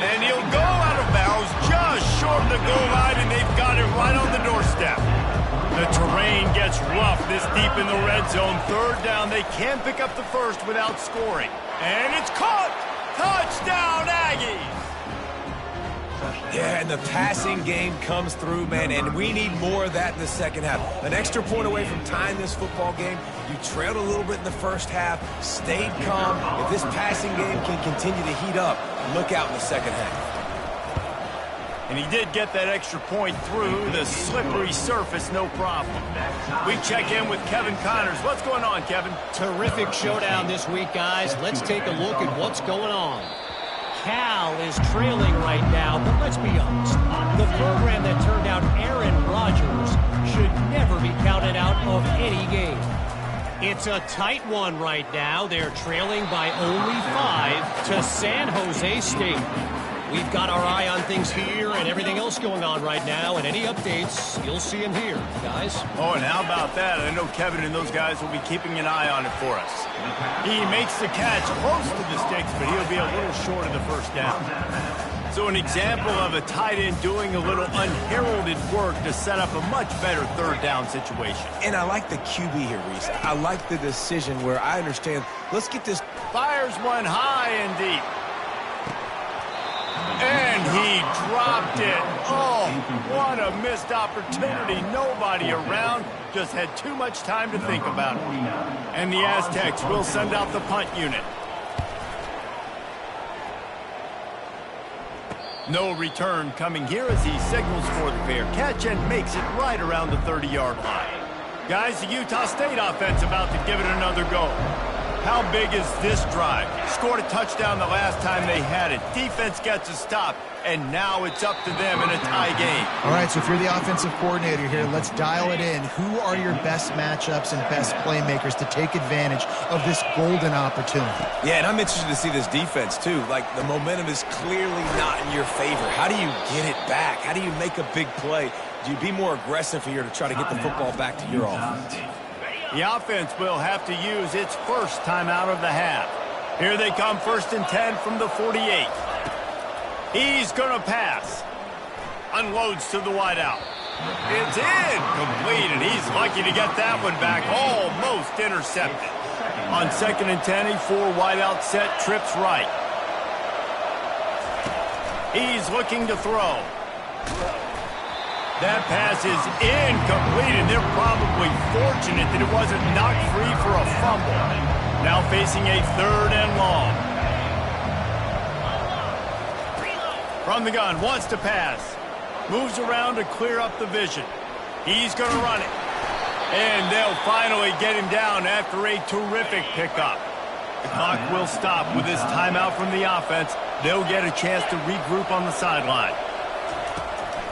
And he'll go out of bounds just short of the goal line, and they've got it right on the doorstep. The terrain gets rough this deep in the red zone. 3rd down, they can't pick up the 1st without scoring. And it's caught! Touchdown, Aggies! Yeah, and the passing game comes through, man, and we need more of that in the 2nd half. An extra point away from tying this football game. You trailed a little bit in the 1st half, stayed calm. If this passing game can continue to heat up, look out in the 2nd half. And he did get that extra point through the slippery surface, no problem. We check in with Kevin Connors. What's going on, Kevin? Terrific showdown this week, guys. Let's take a look at what's going on. Cal is trailing right now, but let's be honest. The program that turned out Aaron Rodgers should never be counted out of any game. It's a tight one right now. They're trailing by only 5 to San Jose State. We've got our eye on things here and everything else going on right now, and any updates, you'll see them here, guys. Oh, and how about that? I know Kevin and those guys will be keeping an eye on it for us. He makes the catch close to the sticks, but he'll be a little short of the 1st down. So an example of a tight end doing a little unheralded work to set up a much better third down situation. And I like the QB here, Reese. I like the decision where I understand, let's get this. Fires one high and deep. And he dropped it. Oh, what a missed opportunity. Nobody around. Just had too much time to think about it. And the Aztecs will send out the punt unit. No return coming here as he signals for the fair catch and makes it right around the 30-yard line. Guys, the Utah State offense about to give it another go. How big is this drive? Scored a touchdown the last time they had it. Defense gets a stop, and now it's up to them in a tie game. All right, so if you're the offensive coordinator here, let's dial it in. Who are your best matchups and best playmakers to take advantage of this golden opportunity? Yeah, and I'm interested to see this defense, too. Like, the momentum is clearly not in your favor. How do you get it back? How do you make a big play? Do you be more aggressive here to try to get the football back to your offense? The offense will have to use its first timeout of the half. Here they come, 1st and 10 from the 48. He's going to pass. Unloads to the wideout. It's incomplete, and he's lucky to get that one back. Almost intercepted. On 2nd and 10, a 4-wideout set, trips right. He's looking to throw. That pass is incomplete, and they're probably fortunate that it wasn't knocked free for a fumble. Now facing a 3rd and long. From the gun, wants to pass. Moves around to clear up the vision. He's going to run it. And they'll finally get him down after a terrific pickup. The clock will stop with this timeout from the offense. They'll get a chance to regroup on the sideline.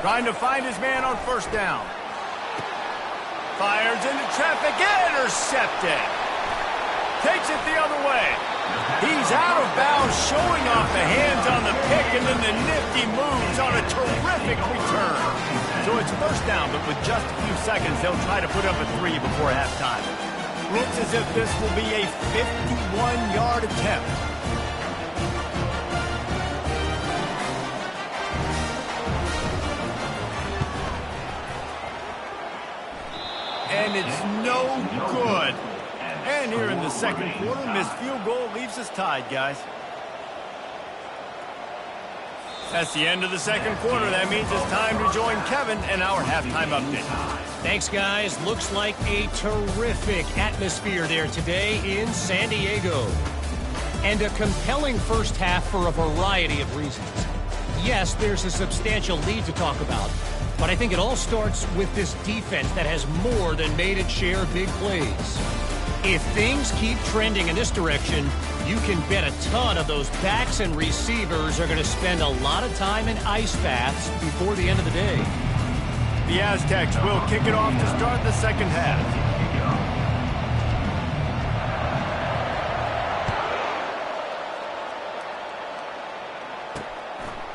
Trying to find his man on 1st down. Fires into traffic, intercepted. Takes it the other way. He's out of bounds, showing off the hands on the pick, and then the nifty moves on a terrific return. So it's 1st down, but with just a few seconds, they'll try to put up a 3 before halftime. Looks as if this will be a 51-yard attempt. And it's no good. And here in the 2nd quarter, missed field goal leaves us tied, guys. That's the end of the 2nd quarter. That means it's time to join Kevin and our halftime update. Thanks, guys. Looks like a terrific atmosphere there today in San Diego. And a compelling first half for a variety of reasons. Yes, there's a substantial lead to talk about. But I think it all starts with this defense that has more than made its share of big plays. If things keep trending in this direction, you can bet a ton of those backs and receivers are going to spend a lot of time in ice baths before the end of the day. The Aztecs will kick it off to start the 2nd half.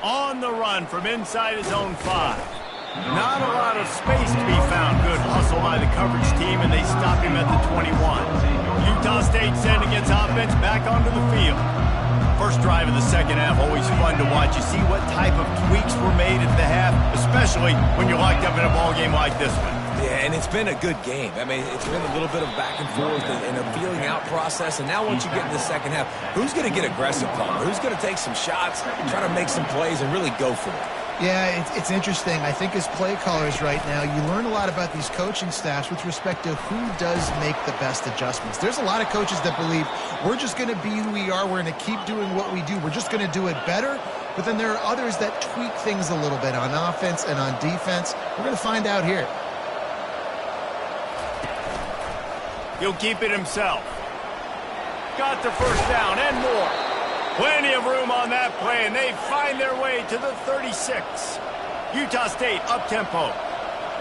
On the run from inside his own 5. Not a lot of space to be found. Good hustle by the coverage team, and they stop him at the 21. Utah State sending its offense back onto the field. First drive of the 2nd half, always fun to watch. You see what type of tweaks were made at the half, especially when you're locked up in a ball game like this one. Yeah, and it's been a good game. I mean, it's been a little bit of back and forth and a feeling out process. And now once you get in the 2nd half, who's going to get aggressive, Palmer? Who's going to take some shots, try to make some plays, and really go for it? Yeah, it's interesting. I think as play callers right now, you learn a lot about these coaching staffs with respect to who does make the best adjustments. There's a lot of coaches that believe we're just going to be who we are. We're going to keep doing what we do. We're just going to do it better. But then there are others that tweak things a little bit on offense and on defense. We're going to find out here. He'll keep it himself. Got the 1st down and more. Plenty of room on that play, and they find their way to the 36. Utah State up-tempo.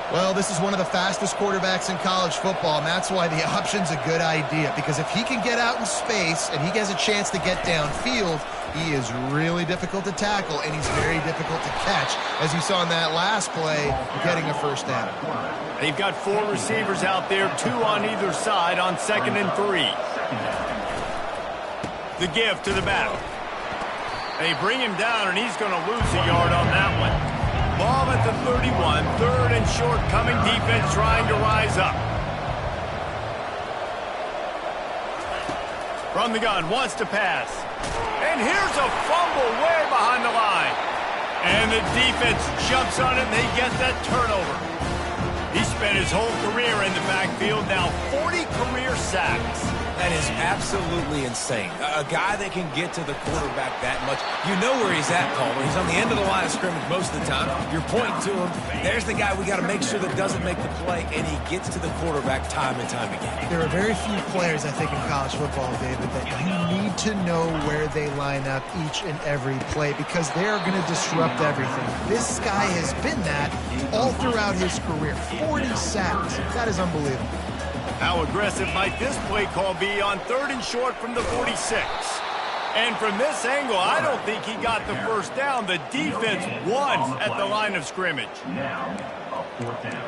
Well, this is one of the fastest quarterbacks in college football, and that's why the option's a good idea. Because if he can get out in space and he has a chance to get downfield, he is really difficult to tackle, and he's very difficult to catch, as you saw in that last play, getting a 1st down. They've got 4 receivers out there, 2 on either side on 2nd and 3. The give to the back. They bring him down, and he's going to lose a yard on that one. Ball at the 31, third and short, coming defense trying to rise up. From the gun, wants to pass. And here's a fumble way behind the line. And the defense jumps on it, and they get that turnover. He spent his whole career in the backfield, now 40 career sacks. That is absolutely insane. A guy that can get to the quarterback that much. You know where he's at, Palmer. He's on the end of the line of scrimmage most of the time. You're pointing to him. There's the guy we got to make sure that doesn't make the play, and he gets to the quarterback time and time again. There are very few players, I think, in college football, David, that you need to know where they line up each and every play because they are going to disrupt everything. This guy has been that all throughout his career. 40 sacks. That is unbelievable. How aggressive might this play call be on third and short from the 46? And from this angle, I don't think he got the first down. The defense won at the line of scrimmage. Now, a fourth down.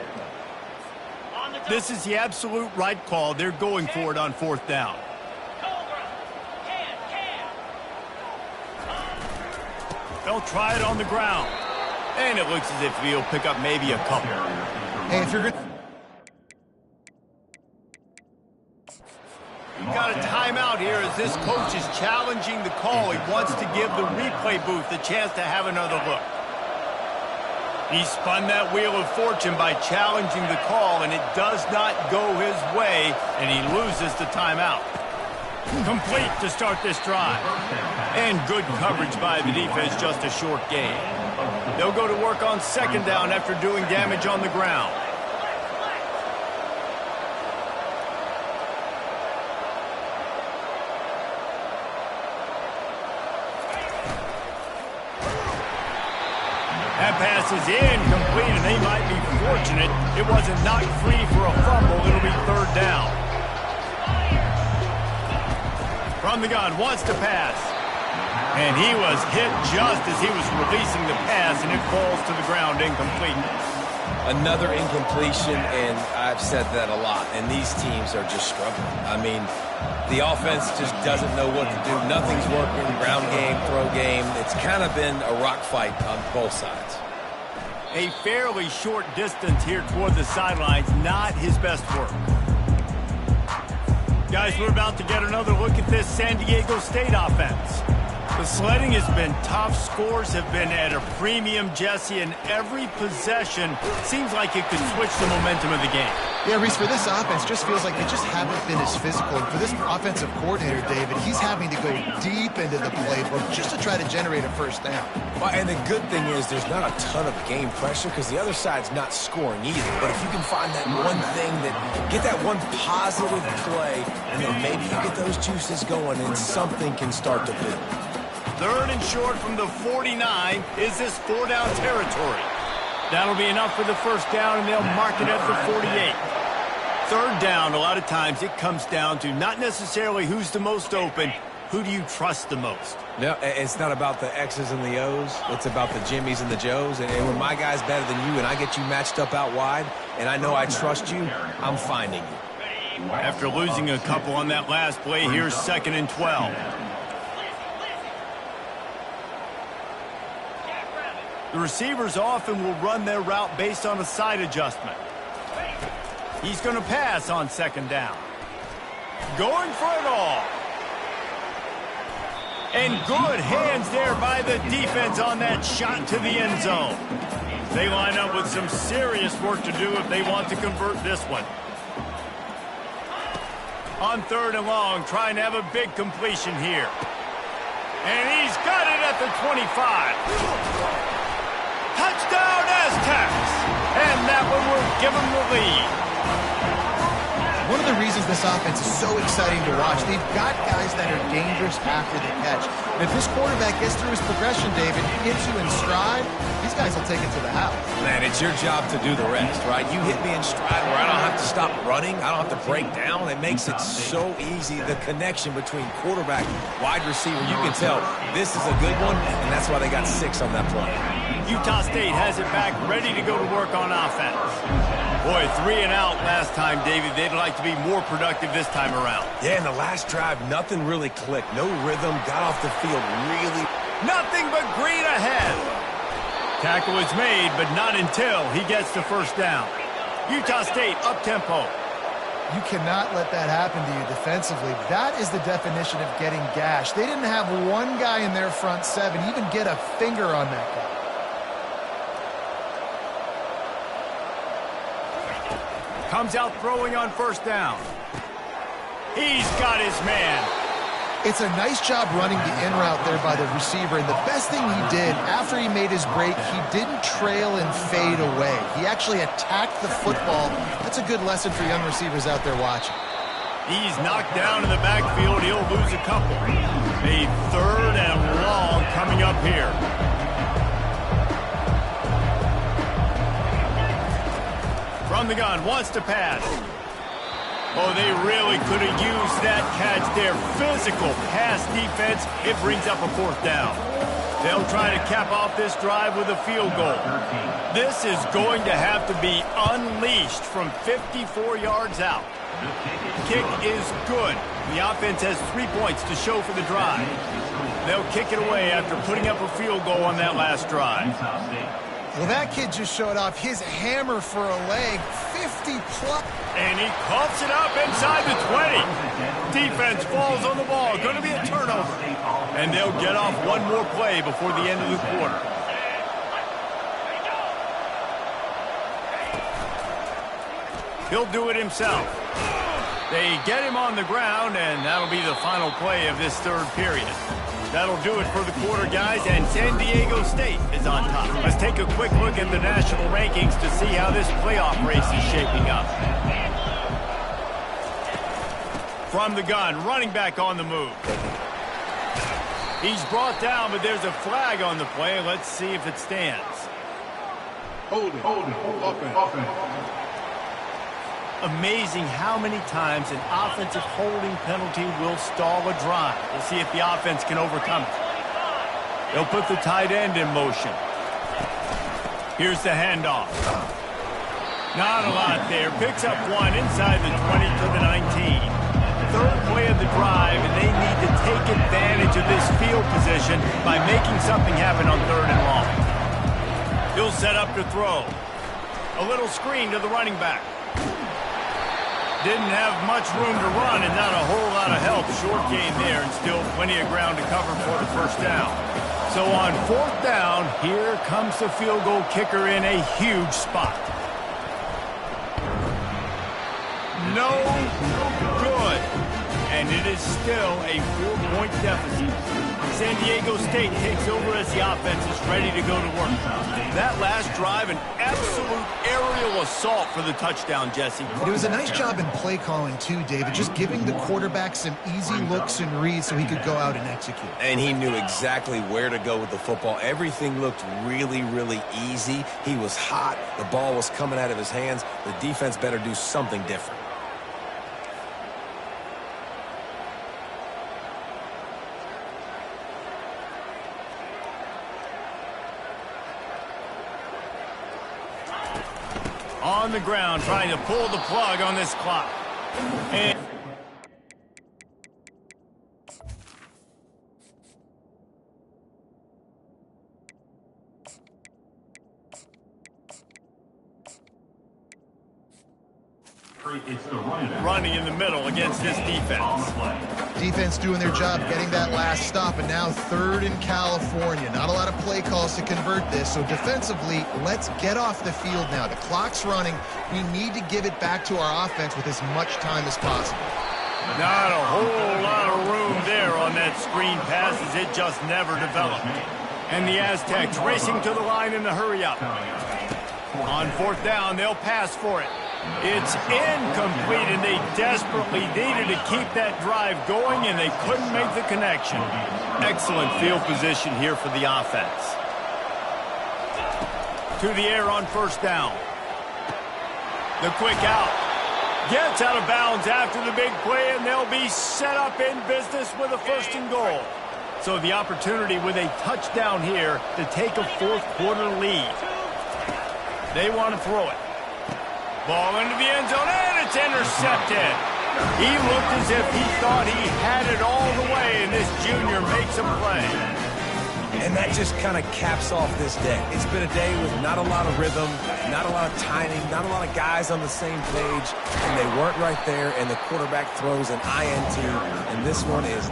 This is the absolute right call. They're going for it on fourth down. They'll try it on the ground. And it looks as if he'll pick up maybe a couple. Hey, if you're good... Got a timeout here as this coach is challenging the call. He wants to give the replay booth a chance to have another look. He spun that wheel of fortune by challenging the call, and it does not go his way, and he loses the timeout. Complete to start this drive. And good coverage by the defense, just a short gain. They'll go to work on second down after doing damage on the ground. That pass is incomplete, and they might be fortunate it wasn't knocked free for a fumble. It'll be third down. From the gun, wants to pass. And he was hit just as he was releasing the pass, and it falls to the ground incomplete. Another incompletion, and I've said that a lot, and these teams are just struggling. I mean, the offense just doesn't know what to do. Nothing's working, ground game, throw game. It's kind of been a rock fight on both sides. A fairly short distance here toward the sidelines, not his best work. Guys, we're about to get another look at this San Diego State offense. The sledding has been tough. Scores have been at a premium, Jesse, and every possession seems like it could switch the momentum of the game. Yeah, Reese, for this offense, just feels like they just haven't been as physical. And for this offensive coordinator, David, he's having to go deep into the playbook just to try to generate a first down. Well, and the good thing is there's not a ton of game pressure because the other side's not scoring either. But if you can find that one thing get that one positive play, and then maybe you get those juices going and something can start to build. Third and short from the 49 is this four-down territory. That'll be enough for the first down, and they'll mark it at the 48. Third down, a lot of times it comes down to not necessarily who's the most open, who do you trust the most? No, it's not about the X's and the O's. It's about the Jimmys and the Joes. And when my guy's better than you and I get you matched up out wide, and I know I trust you, I'm finding you. After losing a couple on that last play, here's 2nd and 12. The receivers often will run their route based on a side adjustment. He's going to pass on second down. Going for it all. And good hands there by the defense on that shot to the end zone. They line up with some serious work to do if they want to convert this one. On third and long, trying to have a big completion here. And he's got it at the 25. Touchdown, Aztecs! And that one will give them the lead. One of the reasons this offense is so exciting to watch, they've got guys that are dangerous after the catch. And if this quarterback gets through his progression, David, hits you in stride, these guys will take it to the house. Man, it's your job to do the rest, right? You hit me in stride where I don't have to stop running. I don't have to break down. It makes it so easy. The connection between quarterback, wide receiver, you can tell this is a good one, and that's why they got 6 on that play. Utah State has it back, ready to go to work on offense. Boy, 3 and out last time, David. They'd like to be more productive this time around. Yeah, in the last drive, nothing really clicked. No rhythm, got off the field really. Nothing but green ahead. Tackle is made, but not until he gets the first down. Utah State up-tempo. You cannot let that happen to you defensively. That is the definition of getting gashed. They didn't have one guy in their front seven even get a finger on that guy. Comes out throwing on first down. He's got his man. It's a nice job running the in route there by the receiver, and the best thing he did after he made his break, he didn't trail and fade away. He actually attacked the football. That's a good lesson for young receivers out there watching. He's knocked down in the backfield. He'll lose a couple. A third and long coming up here. From the gun, wants to pass. Oh, they really could have used that catch there. Physical pass defense. It brings up a fourth down. They'll try to cap off this drive with a field goal. This is going to have to be unleashed from 54 yards out. Kick is good. The offense has 3 points to show for the drive. They'll kick it away after putting up a field goal on that last drive. Well, that kid just showed off his hammer for a leg, 50-plus. And he coughs it up inside the 20. Defense falls on the ball. Going to be a turnover. And they'll get off one more play before the end of the quarter. He'll do it himself. They get him on the ground, and that'll be the final play of this third period. That'll do it for the quarter, guys, and San Diego State is on top. Let's take a quick look at the national rankings to see how this playoff race is shaping up. From the gun, running back on the move. He's brought down, but there's a flag on the play. Let's see if it stands. Hold it. Offense. Amazing how many times an offensive holding penalty will stall a drive. We'll see if the offense can overcome it. They'll put the tight end in motion. Here's the handoff. Not a lot there. Picks up one inside the 20 to the 19. Third play of the drive, and they need to take advantage of this field position by making something happen on third and long. He'll set up to throw. A little screen to the running back. Didn't have much room to run and not a whole lot of help. Short gain there and still plenty of ground to cover for the first down. So on fourth down, here comes the field goal kicker in a huge spot. No good. And it is still a 4-point deficit. San Diego State takes over as the offense is ready to go to work. That last drive, an absolute aerial assault for the touchdown, Jesse. It was a nice job in play calling, too, David, just giving the quarterback some easy looks and reads so he could go out and execute. And he knew exactly where to go with the football. Everything looked really, really easy. He was hot. The ball was coming out of his hands. The defense better do something different. On the ground, trying to pull the plug on this clock. And running in the middle against this defense. Defense doing their job, getting that last stop, and now third in California. Not a lot of play calls to convert this, so defensively, let's get off the field now. The clock's running. We need to give it back to our offense with as much time as possible. Not a whole lot of room there on that screen pass as it just never developed. And the Aztecs racing to the line in the hurry-up. On fourth down, they'll pass for it. It's incomplete, and they desperately needed to keep that drive going, and they couldn't make the connection. Excellent field position here for the offense. To the air on first down. The quick out. Gets out of bounds after the big play, and they'll be set up in business with a first and goal. So the opportunity with a touchdown here to take a fourth quarter lead. They want to throw it. Ball into the end zone, and it's intercepted. He looked as if he thought he had it all the way, and this junior makes a play. And that just kind of caps off this day. It's been a day with not a lot of rhythm, not a lot of timing, not a lot of guys on the same page, and they weren't right there, and the quarterback throws an INT, and this one is...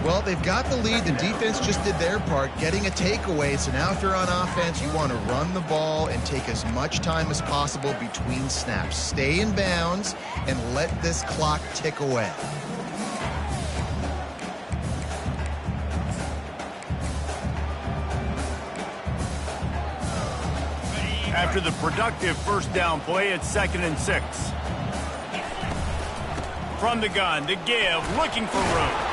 Well, they've got the lead. The defense just did their part, getting a takeaway. So now if you're on offense, you want to run the ball and take as much time as possible between snaps. Stay in bounds and let this clock tick away. After the productive first down play, it's 2nd and 6. From the gun, to give, looking for room.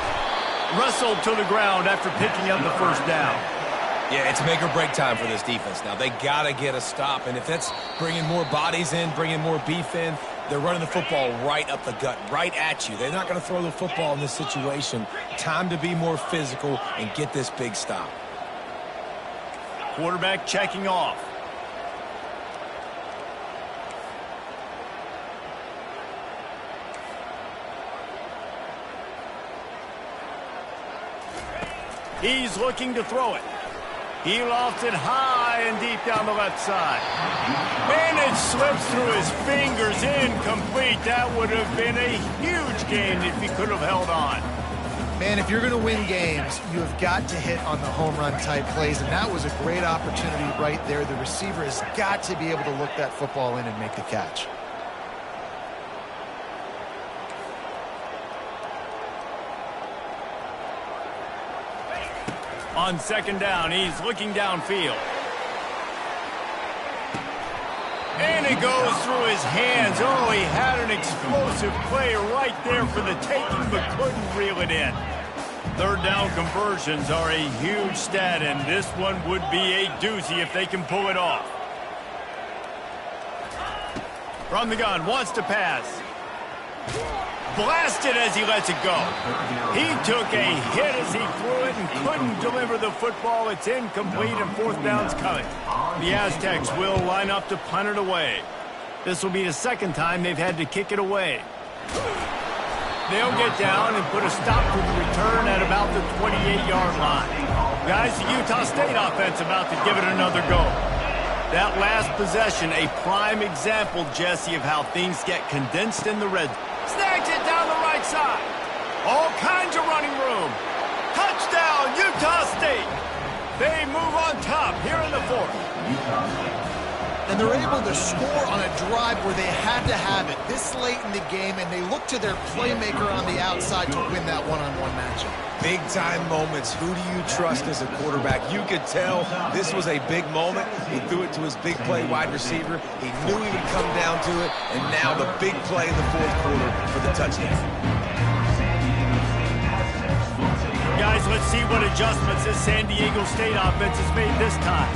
Wrestled to the ground after picking up the first down. Yeah, it's make or break time for this defense now. They got to get a stop, and if that's bringing more bodies in, bringing more beef in, they're running the football right up the gut, right at you. They're not going to throw the football in this situation. Time to be more physical and get this big stop. Quarterback checking off. He's looking to throw it. He lofts it high and deep down the left side. And it slips through his fingers, incomplete. That would have been a huge gain if he could have held on. Man, if you're going to win games, you have got to hit on the home run type plays, and that was a great opportunity right there. The receiver has got to be able to look that football in and make the catch. On 2nd down, he's looking downfield. And it goes through his hands. Oh, he had an explosive play right there for the taking, but couldn't reel it in. 3rd down conversions are a huge stat, and this one would be a doozy if they can pull it off. From the gun, wants to pass. Blasted as he lets it go. He took a hit as he threw it and couldn't deliver the football. It's incomplete and 4th down's coming. The Aztecs will line up to punt it away. This will be the 2nd time they've had to kick it away. They'll get down and put a stop to the return at about the 28-yard line. Guys, the Utah State offense about to give it another go. That last possession, a prime example, Jesse, of how things get condensed in the red zone. Snags it down the right side. All kinds of running room. Touchdown, Utah State. They move on top here in the 4th. And they're able to score on a drive where they had to have it this late in the game, and they look to their playmaker on the outside to win that one-on-one matchup. Big-time moments. Who do you trust as a quarterback? You could tell this was a big moment. He threw it to his big play wide receiver. He knew he would come down to it, and now the big play in the 4th quarter for the touchdown. Guys, let's see what adjustments this San Diego State offense has made this time.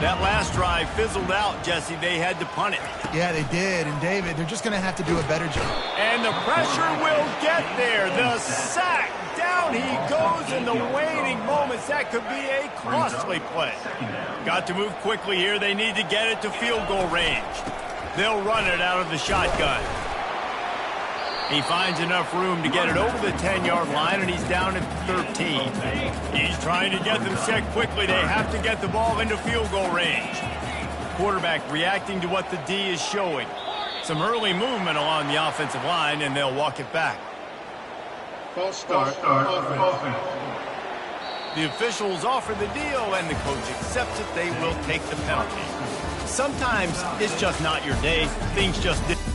That last drive fizzled out, Jesse. They had to punt it. Yeah, they did. And, David, they're just going to have to do a better job. And the pressure will get there. The sack. Down he goes in the waning moments. That could be a costly play. Got to move quickly here. They need to get it to field goal range. They'll run it out of the shotgun. He finds enough room to get it over the 10-yard line, and he's down at 13. He's trying to get them set quickly. They have to get the ball into field goal range. Quarterback reacting to what the D is showing. Some early movement along the offensive line, and they'll walk it back. False start. Offense. The officials offer the deal, and the coach accepts it. They will take the penalty. Sometimes it's just not your day. Things just didn't.